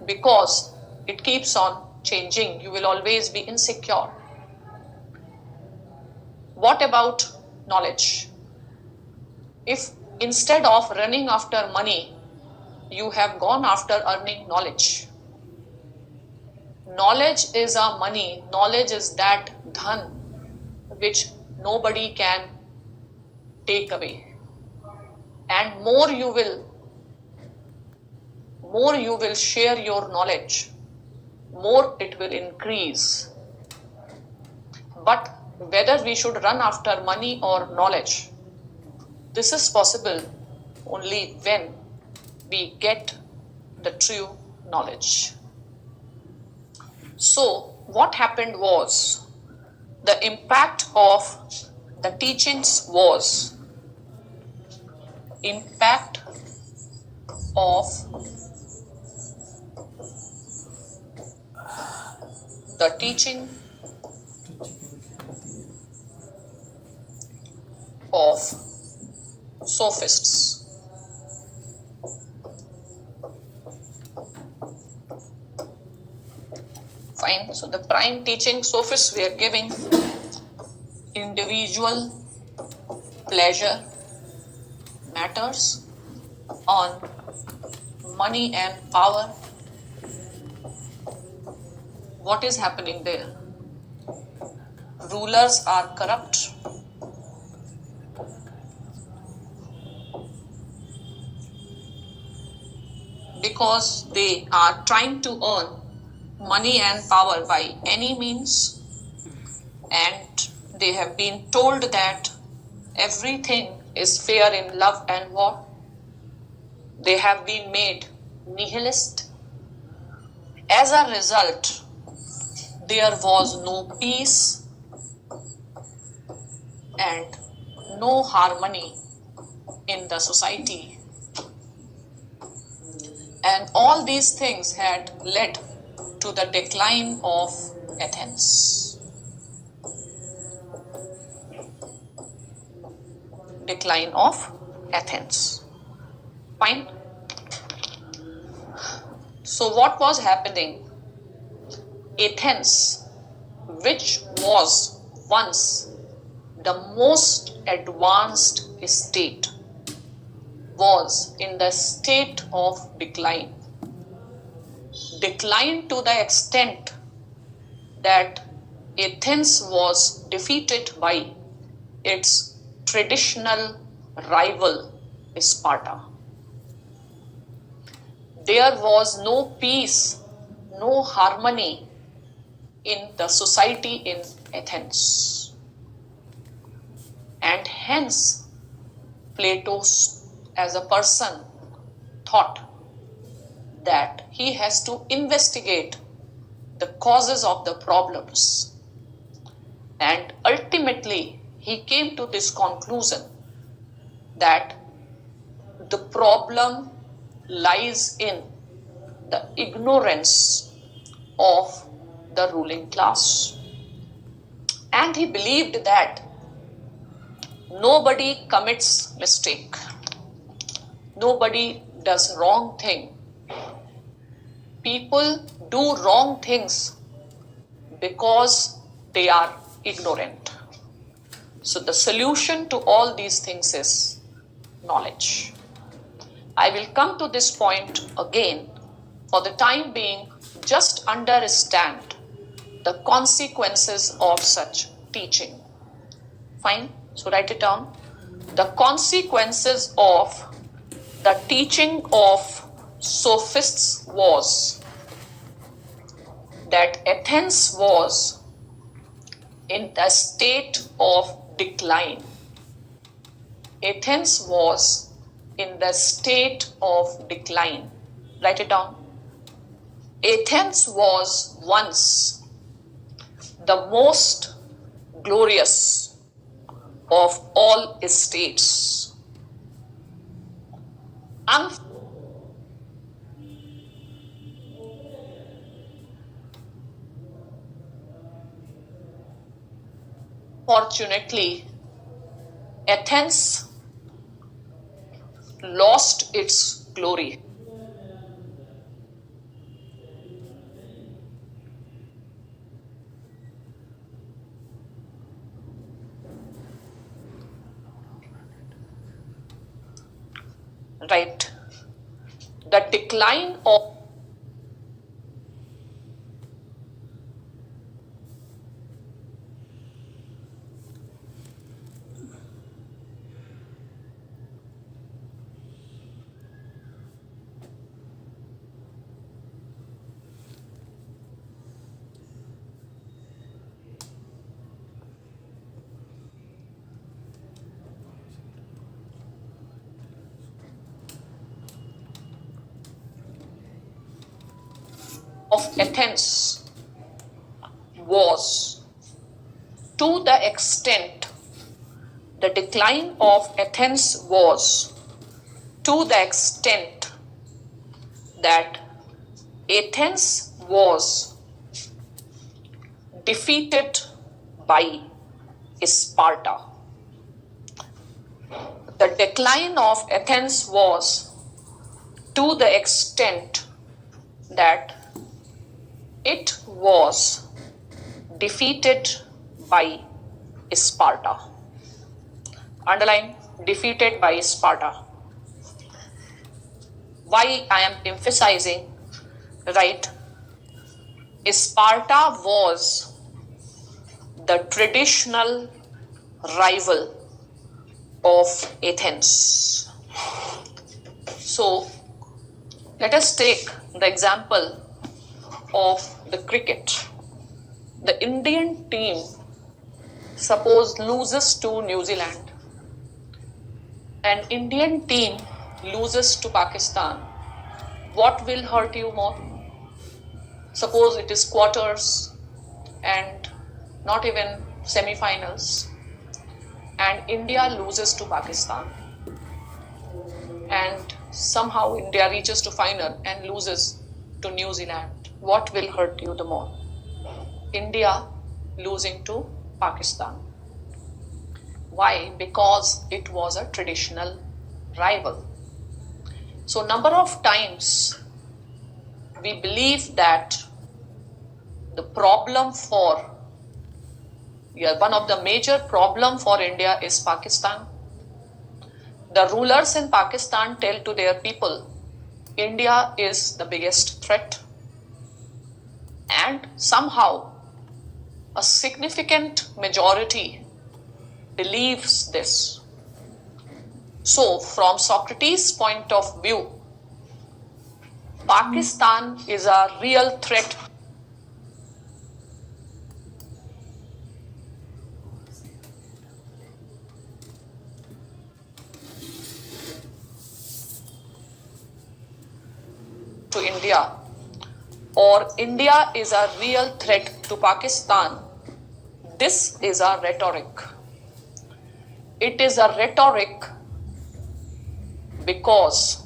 Because it keeps on changing. You will always be insecure. What about knowledge? If instead of running after money, you have gone after earning knowledge. Knowledge is our money. Knowledge is that dhan which nobody can take away. And more you will share your knowledge, more it will increase. But whether we should run after money or knowledge, this is possible only when we get the true knowledge. So what happened was, the impact of the teachings was impact of the teaching of sophists. Fine. So the prime teaching sophists were giving individual pleasure matters on money and power. What is happening there? Rulers are corrupt. Because they are trying to earn money and power by any means, and they have been told that everything is fair in love and war. They have been made nihilist. As a result, there was no peace and no harmony in the society. And all these things had led to the decline of Athens. decline of Athens. Fine. So what was happening? Athens, which was once the most advanced state, was in the state of decline. Decline to the extent that Athens was defeated by its traditional rival Sparta. There was no peace, no harmony in the society in Athens. And hence, Plato, as a person, thought that he has to investigate the causes of the problems. And ultimately, he came to this conclusion that the problem lies in the ignorance of the ruling class. And he believed that nobody commits mistake. Nobody does wrong thing. People do wrong things because they are ignorant. So the solution to all these things is knowledge. I will come to this point again. For the time being, just understand the consequences of such teaching. Fine? So write it down. The consequences of the teaching of sophists was that Athens was in the state of decline. Athens was in the state of decline. Write it down. Athens was once the most glorious of all states. Unfortunately, Athens lost its glory. Right. The decline of Athens was to the extent, the decline of Athens was to the extent that Athens was defeated by Sparta. The decline of Athens was to the extent that it was defeated by Sparta. Underline, defeated by Sparta. Why I am emphasizing, right? Sparta was the traditional rival of Athens. So let us take the example of the cricket. The Indian team, suppose, loses to New Zealand. An Indian team loses to Pakistan. What will hurt you more? Suppose it is quarters and not even semi-finals, and India loses to Pakistan, and somehow India reaches to final and loses to New Zealand. What will hurt you the more? India losing to Pakistan. Why? Because it was a traditional rival. So number of times we believe that the problem for, one of the major problem for India is Pakistan. The rulers in Pakistan tell to their people, India is the biggest threat. And somehow a significant majority believes this. So from Socrates' point of view, Pakistan is a real threat to India, or India is a real threat to Pakistan. This is a rhetoric. It is a rhetoric because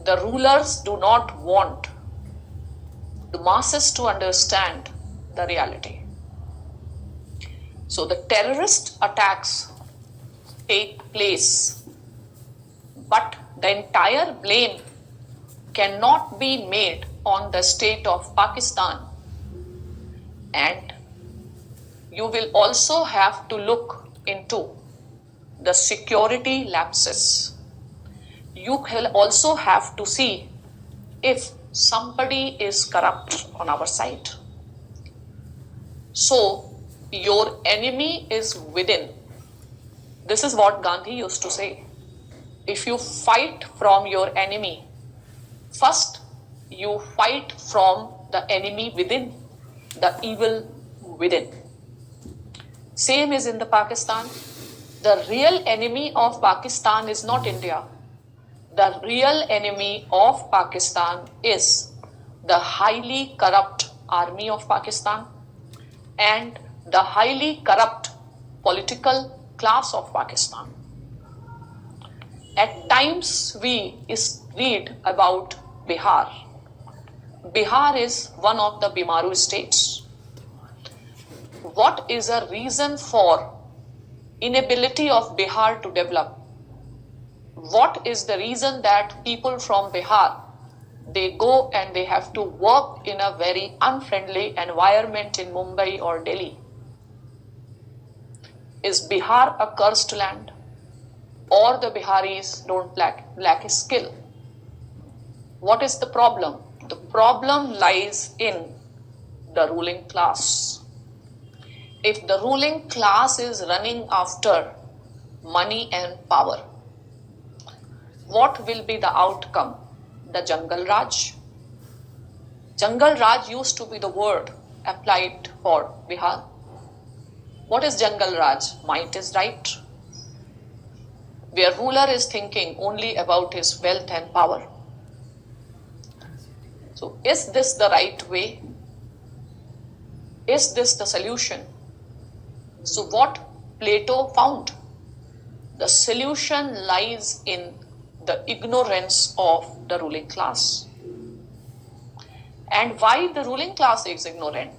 the rulers do not want the masses to understand the reality. So the terrorist attacks take place, but the entire blame cannot be made on the state of Pakistan. And you will also have to look into the security lapses. You will also have to see if somebody is corrupt on our side. So your enemy is within. This is what Gandhi used to say. If you fight from your enemy, first you fight from the enemy within, the evil within. Same is in the Pakistan. The real enemy of Pakistan is not India. The real enemy of Pakistan is the highly corrupt army of Pakistan and the highly corrupt political class of Pakistan. At times we read about Bihar. Bihar is one of the Bimaru states. What is a reason for inability of Bihar to develop? What is the reason that people from Bihar, they go and they have to work in a very unfriendly environment in Mumbai or Delhi? Is Bihar a cursed land? Or the Biharis don't lack skill? What is the problem? The problem lies in the ruling class. If the ruling class is running after money and power, what will be the outcome? The Jungle Raj. Jungle Raj used to be the word applied for Bihar. What is Jungle Raj? Might is right. Where ruler is thinking only about his wealth and power. So is this the right way? Is this the solution? So what Plato found? The solution lies in the ignorance of the ruling class. And why the ruling class is ignorant?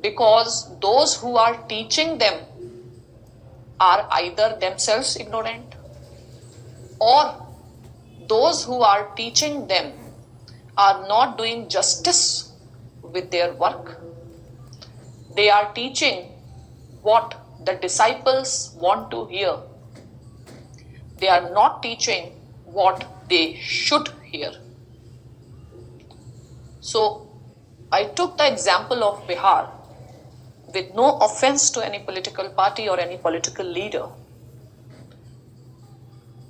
Because those who are teaching them are either themselves ignorant, or those who are teaching them are not doing justice with their work. They are teaching what the disciples want to hear. They are not teaching what they should hear. So I took the example of Bihar with no offense to any political party or any political leader.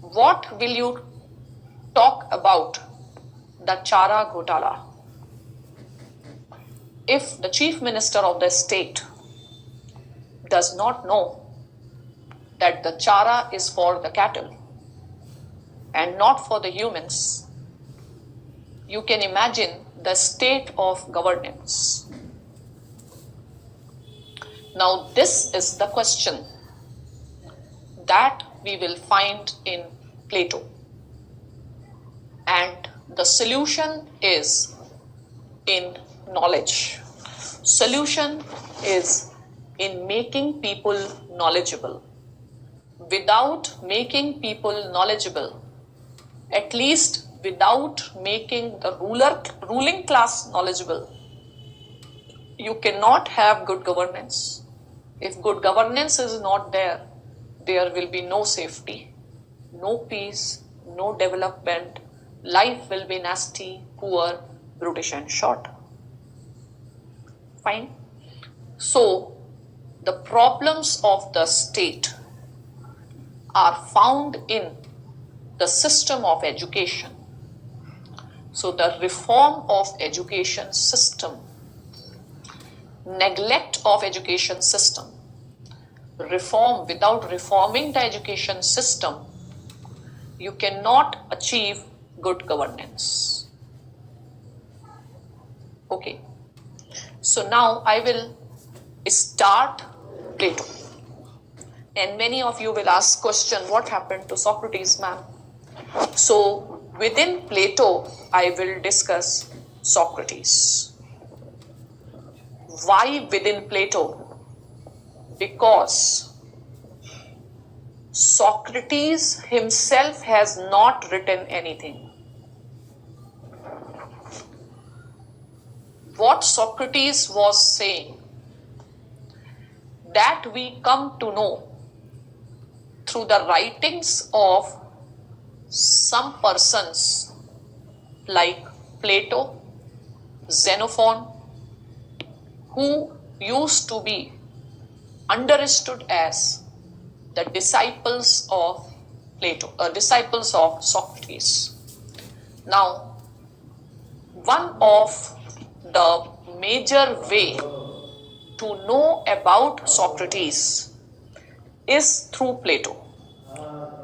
What will you talk about the Chara Ghotala? If the chief minister of the state does not know that the chara is for the cattle and not for the humans, you can imagine the state of governance. Now this is the question that we will find in Plato. And the solution is in knowledge. Solution is in making people knowledgeable. Without making people knowledgeable, at least without making the ruling class knowledgeable, you cannot have good governance. If good governance is not there, there will be no safety, no peace, no development. Life will be nasty, poor, brutish and short. Fine. So, the problems of the state are found in the system of education. So, the reform of education system, neglect of education system, reform without reforming the education system, you cannot achieve good governance. Okay. So now I will start Plato. And many of you will ask question, what happened to Socrates, ma'am? So within Plato, I will discuss Socrates. Why within Plato? Because Socrates himself has not written anything. What Socrates was saying, that we come to know through the writings of some persons like Plato, Xenophon, who used to be understood as the disciples of Plato, disciples of Socrates. Now, one of the major way to know about Socrates is through Plato,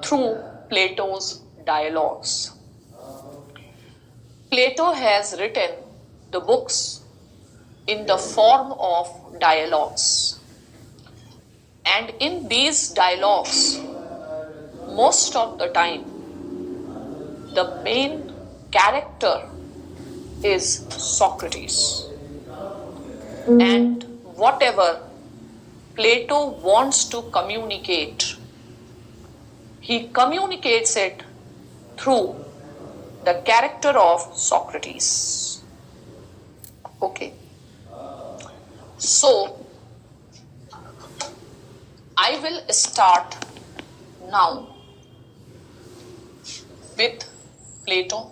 through Plato's dialogues. Plato has written the books in the form of dialogues. And in these dialogues, most of the time, the main character is Socrates. And whatever Plato wants to communicate, he communicates it through the character of Socrates. Okay. So, I will start now with Plato.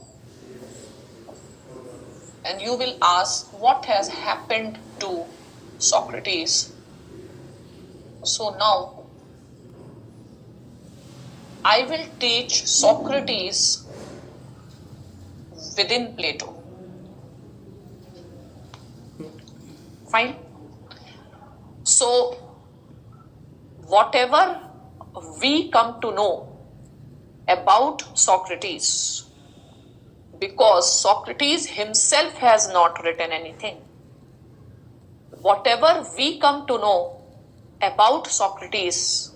And you will ask, what has happened to Socrates? So now, I will teach Socrates within Plato. Fine? So, whatever we come to know about Socrates, because Socrates himself has not written anything. Whatever we come to know about Socrates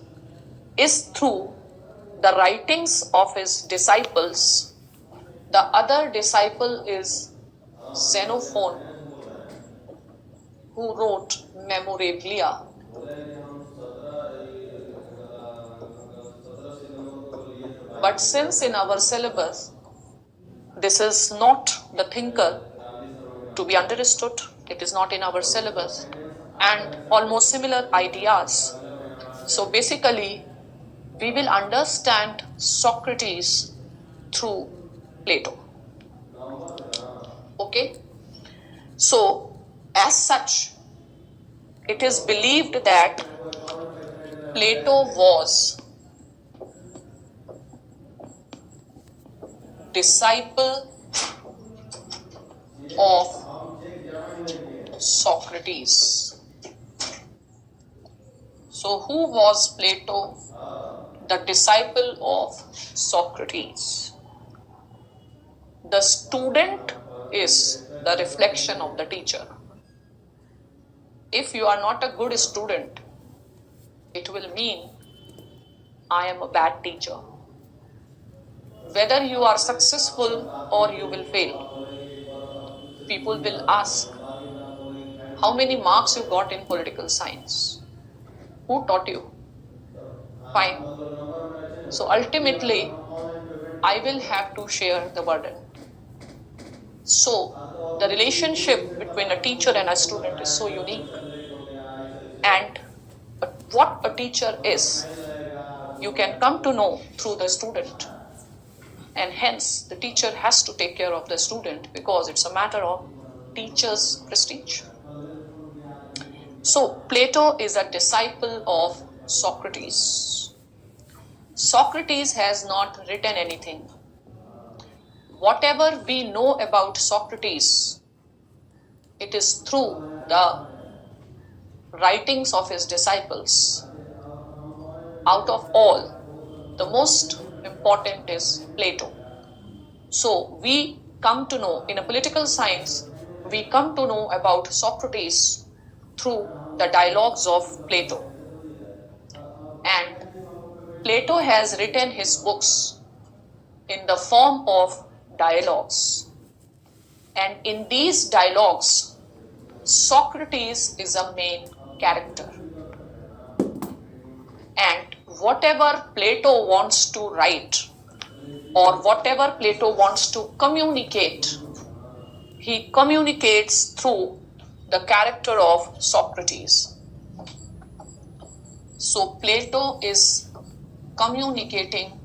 is through the writings of his disciples. The other disciple is Xenophon, who wrote Memorabilia. But since in our syllabus, this is not the thinker to be understood, it is not in our syllabus, and almost similar ideas. So basically, we will understand Socrates through Plato. Okay? So, as such, it is believed that Plato was disciple of Socrates. So, who was Plato? The disciple of Socrates. The student is the reflection of the teacher. If you are not a good student, it will mean I am a bad teacher. Whether you are successful or you will fail, people will ask, how many marks you got in political science? Who taught you? Fine. So ultimately, I will have to share the burden. So the relationship between a teacher and a student is so unique. And what a teacher is, you can come to know through the student. And hence, the teacher has to take care of the student because it's a matter of teacher's prestige. So, Plato is a disciple of Socrates. Socrates has not written anything. Whatever we know about Socrates, it is through the writings of his disciples. Out of all, the most important is Plato. So we come to know, in a political science, we come to know about Socrates through the dialogues of Plato. And Plato has written his books in the form of dialogues. And in these dialogues, Socrates is a main character. And whatever Plato wants to write, or whatever Plato wants to communicate, he communicates through the character of Socrates. So Plato is communicating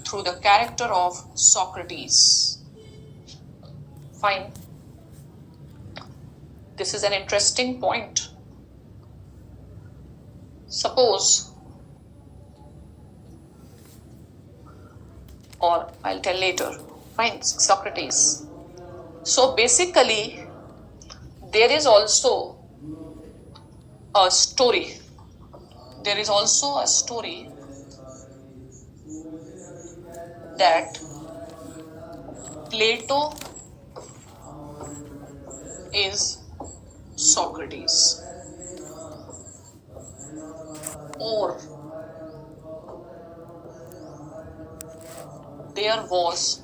through the character of Socrates. Fine. This is an interesting point. Suppose, or I'll tell later. Fine, Socrates. So basically, there is also a story. There is also a story that Plato is Socrates, or there was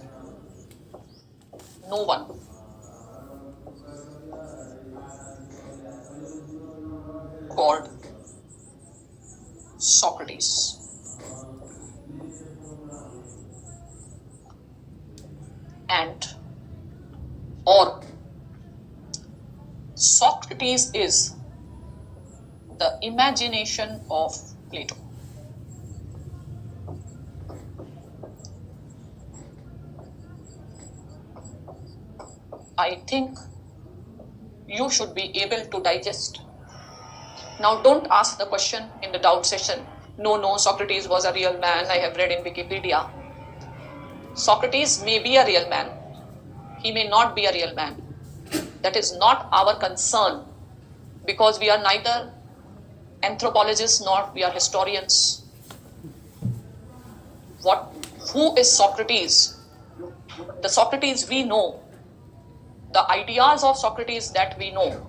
no one. Called Socrates. And or Socrates is the imagination of Plato. I think you should be able to digest. Now don't ask the question in the doubt session. No, Socrates was a real man. I have read in Wikipedia. Socrates may be a real man. He may not be a real man. That is not our concern, because we are neither anthropologists nor we are historians. Who is Socrates? The Socrates we know, the ideas of Socrates that we know,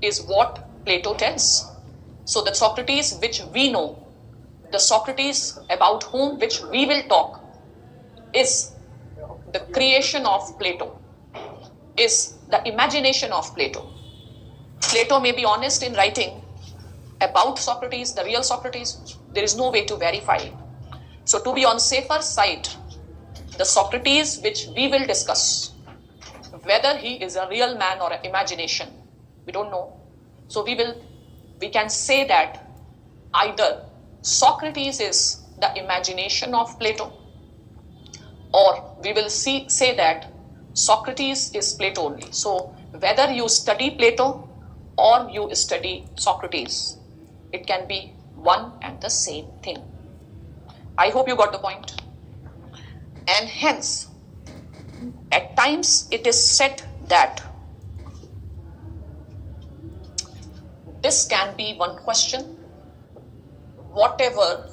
is what Plato tells. So the Socrates which we know, the Socrates about whom which we will talk, is the creation of Plato, is the imagination of Plato. Plato may be honest in writing about Socrates, the real Socrates. There is no way to verify. So to be on safer side, the Socrates which we will discuss, whether he is a real man or an imagination, we don't know. So we can say that either Socrates is the imagination of Plato, or we will say that Socrates is Plato only. So whether you study Plato or you study Socrates, it can be one and the same thing. I hope you got the point. And hence, at times it is said that this can be one question. Whatever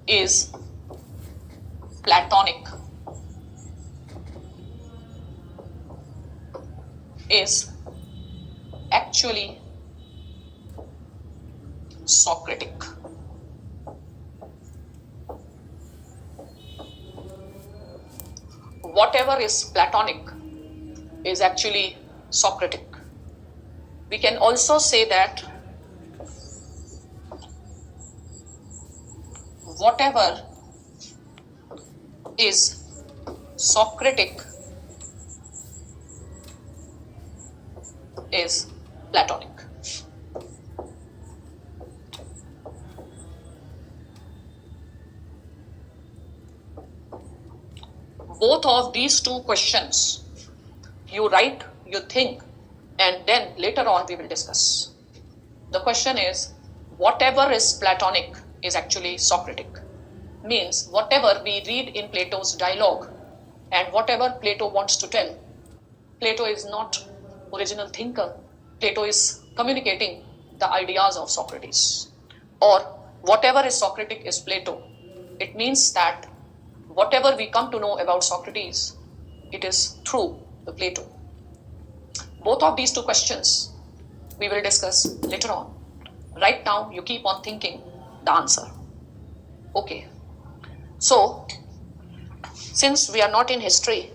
is Platonic is actually Socratic. Whatever is Platonic is actually Socratic. We can also say that whatever is Socratic is Platonic. Both of these two questions, you write, you think, and then later on we will discuss. The question is, whatever is Platonic is actually Socratic. Means whatever we read in Plato's dialogue and whatever Plato wants to tell, Plato is not original thinker. Plato is communicating the ideas of Socrates. Or whatever is Socratic is Plato. It means that whatever we come to know about Socrates, it is through the Plato. Both of these two questions we will discuss later on. Right now, you keep on thinking the answer. Okay. So, since we are not in history,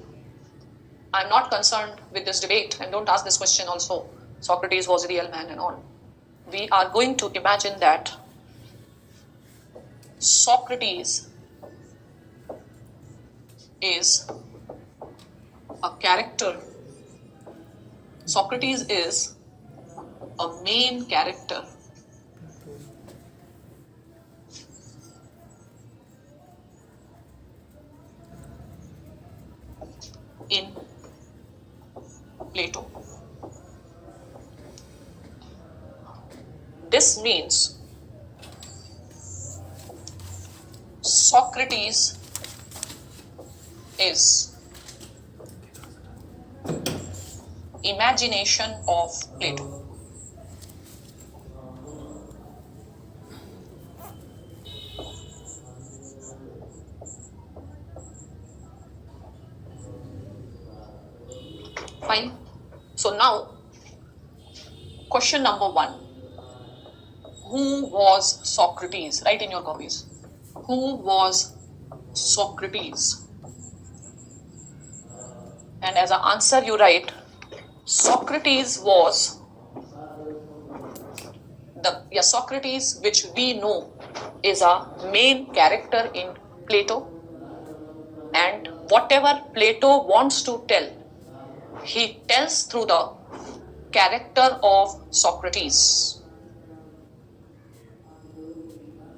I'm not concerned with this debate, and don't ask this question also. Socrates was a real man and all. We are going to imagine that Socrates is a character. Socrates is a main character in Plato. This means Socrates is imagination of Plato. Fine. So now, question number 1. Who was Socrates? Write in your copies. Who was Socrates? And as an answer you write, Socrates was Socrates, which we know is a main character in Plato, and whatever Plato wants to tell, he tells through the character of Socrates.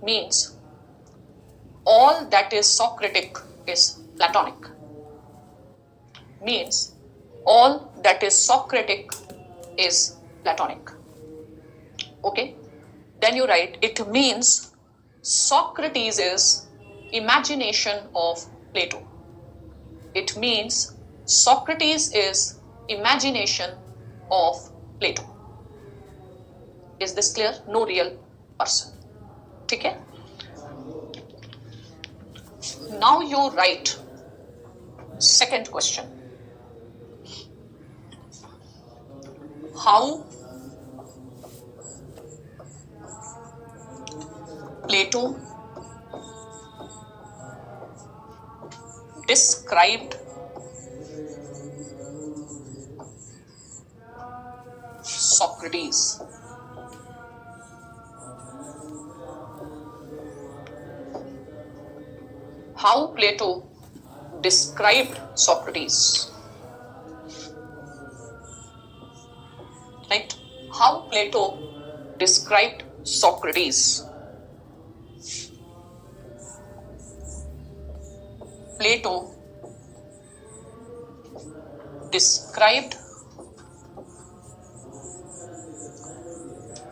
Means all that is Socratic is Platonic. Means all that is Socratic is Platonic. Okay? Then you write, it means Socrates is imagination of Plato. It means Socrates is imagination of Plato. Is this clear? No real person. Okay? Now you write second question. How Plato described Socrates. How Plato described Socrates. Right? How Plato described Socrates. Plato described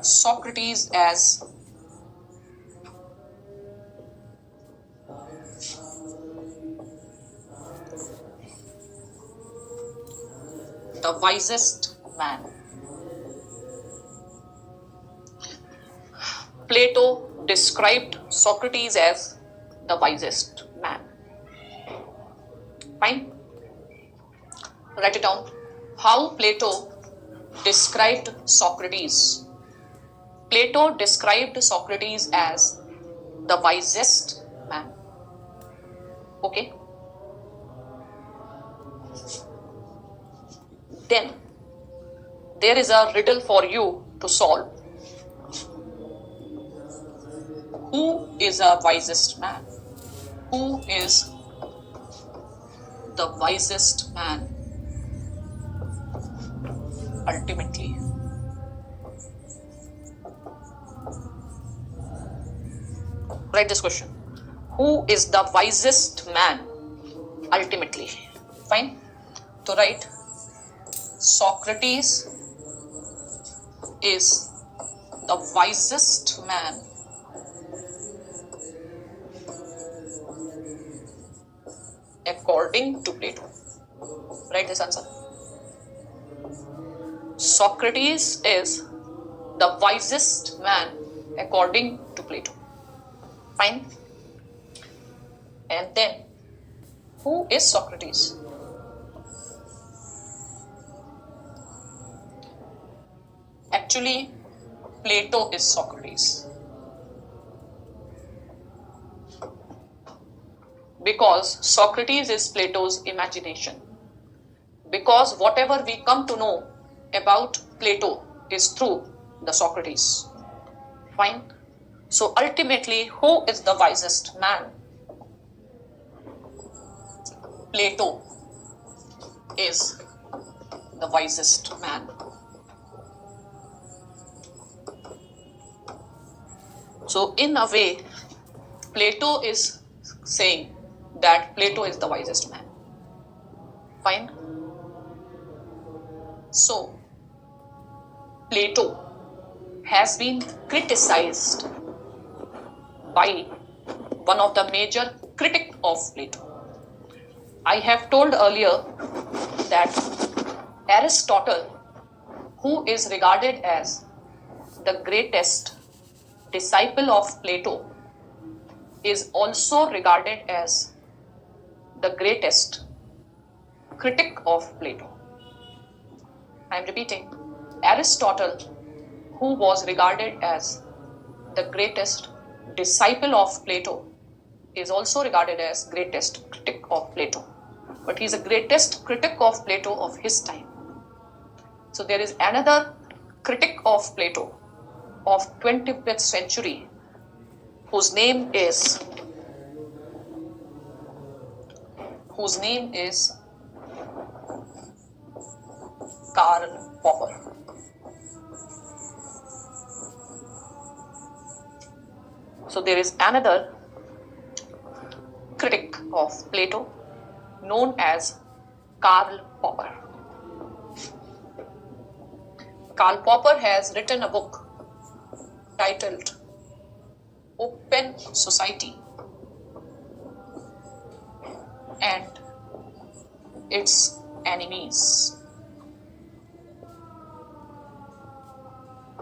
Socrates as the wisest man. Plato described Socrates as the wisest man. Fine? Write it down. How Plato described Socrates. Plato described Socrates as the wisest man. Okay? Then there is a riddle for you to solve. Who is a wisest man? Who is the wisest man ultimately? Write this question. Who is the wisest man ultimately? Fine. To write, Socrates is the wisest man according to Plato. Write this answer. Socrates is the wisest man according to Plato. Fine. And then, who is Socrates? Actually, Plato is Socrates. Because Socrates is Plato's imagination. Because whatever we come to know about Plato is through the Socrates. Fine. So ultimately, who is the wisest man? Plato is the wisest man. So in a way, Plato is saying that Plato is the wisest man. Fine. So Plato has been criticized by one of the major critics of Plato. I have told earlier that Aristotle, who is regarded as the greatest disciple of Plato, is also regarded as the greatest critic of Plato. I am repeating, Aristotle, who was regarded as the greatest disciple of Plato, is also regarded as greatest critic of Plato. But he is the greatest critic of Plato of his time. So there is another critic of Plato of 20th century whose name is Karl Popper. So there is another critic of Plato known as Karl Popper. Karl Popper has written a book titled Open Society and Its Enemies.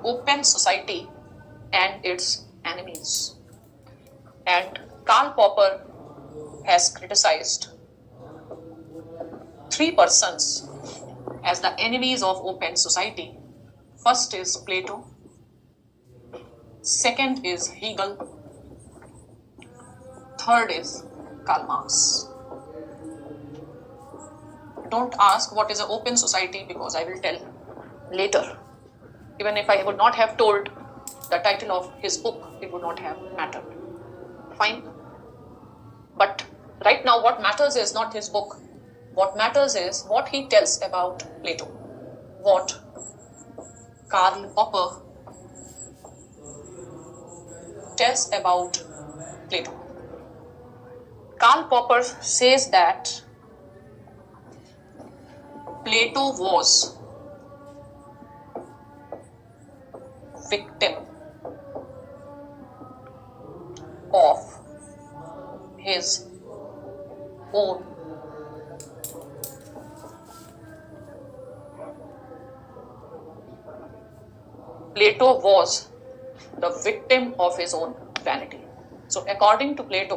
Open Society and Its Enemies. And Karl Popper has criticized 3 persons as the enemies of open society. First is Plato, second is Hegel, third is Karl Marx. Don't ask what is an open society because I will tell later. Even if I would not have told the title of his book, it would not have mattered. Fine. But right now what matters is not his book. What matters is what he tells about Plato. What Karl Popper tells about Plato. Karl Popper says that Plato was victim of his own Plato was the victim of his own vanity. So according to Plato,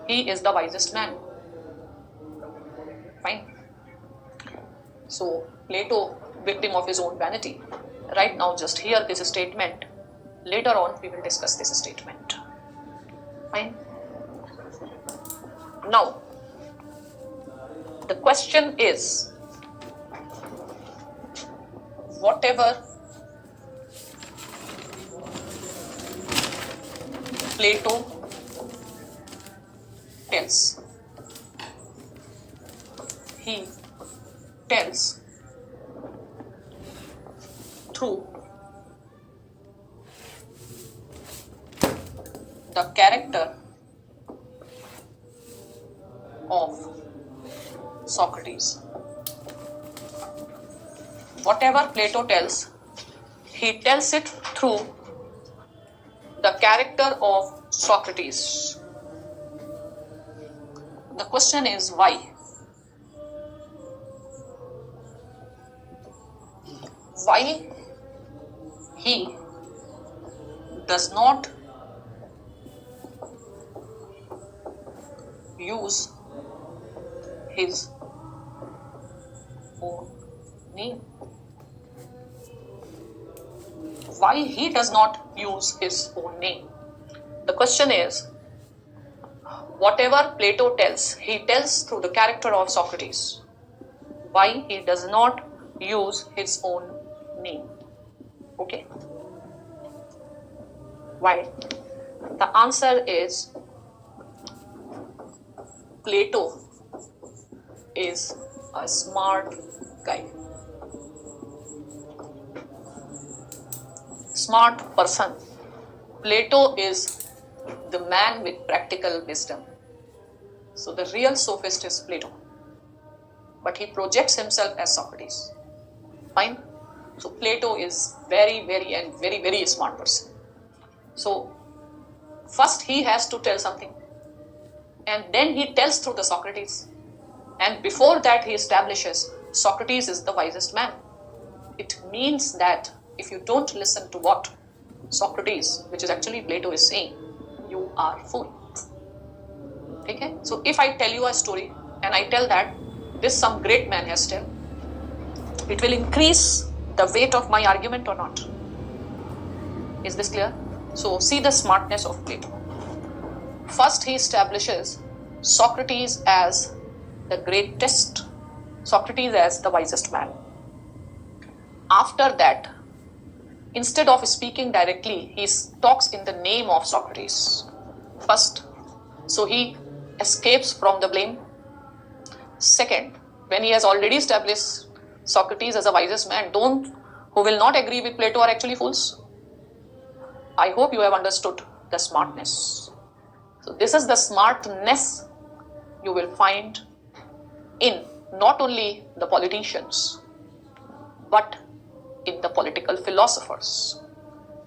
he is the wisest man. Fine. So Plato, victim of his own vanity. Right now just hear this statement. Later on we will discuss this statement. Fine. Now, the question is, whatever Plato tells. He tells through the character of Socrates. Whatever Plato tells, he tells it through the character of Socrates. The question is why? Why he does not use his own name? Why he does not use his own name? The question is, whatever Plato tells, he tells through the character of Socrates. Why he does not use his own name? Okay? Why? The answer is Plato is a smart guy. Smart person. Plato is the man with practical wisdom. So the real sophist is Plato. But he projects himself as Socrates. Fine? So Plato is very smart person. So first he has to tell something. And then he tells through the Socrates. And before that he establishes Socrates is the wisest man. It means that if you don't listen to what Socrates, which is actually Plato, is saying, you are fool. Okay? So if I tell you a story and I tell that this some great man has told, it will increase the weight of my argument or not? Is this clear? So see the smartness of Plato. First he establishes Socrates as the greatest, Socrates as the wisest man. After that, instead of speaking directly, he talks in the name of Socrates. First, so he escapes from the blame. Second, when he has already established Socrates as the wisest man, who will not agree with Plato are actually fools. I hope you have understood the smartness. So this is the smartness you will find in not only the politicians, but in the political philosophers.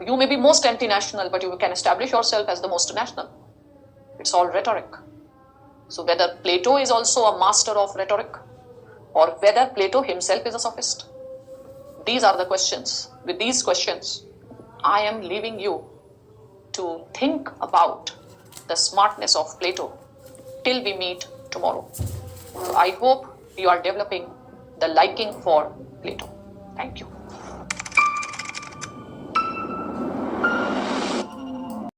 You may be most anti-national, but you can establish yourself as the most national. It's all rhetoric. So whether Plato is also a master of rhetoric, or whether Plato himself is a sophist, these are the questions. With these questions, I am leaving you to think about the smartness of Plato till we meet tomorrow. So I hope you are developing the liking for Plato. Thank you.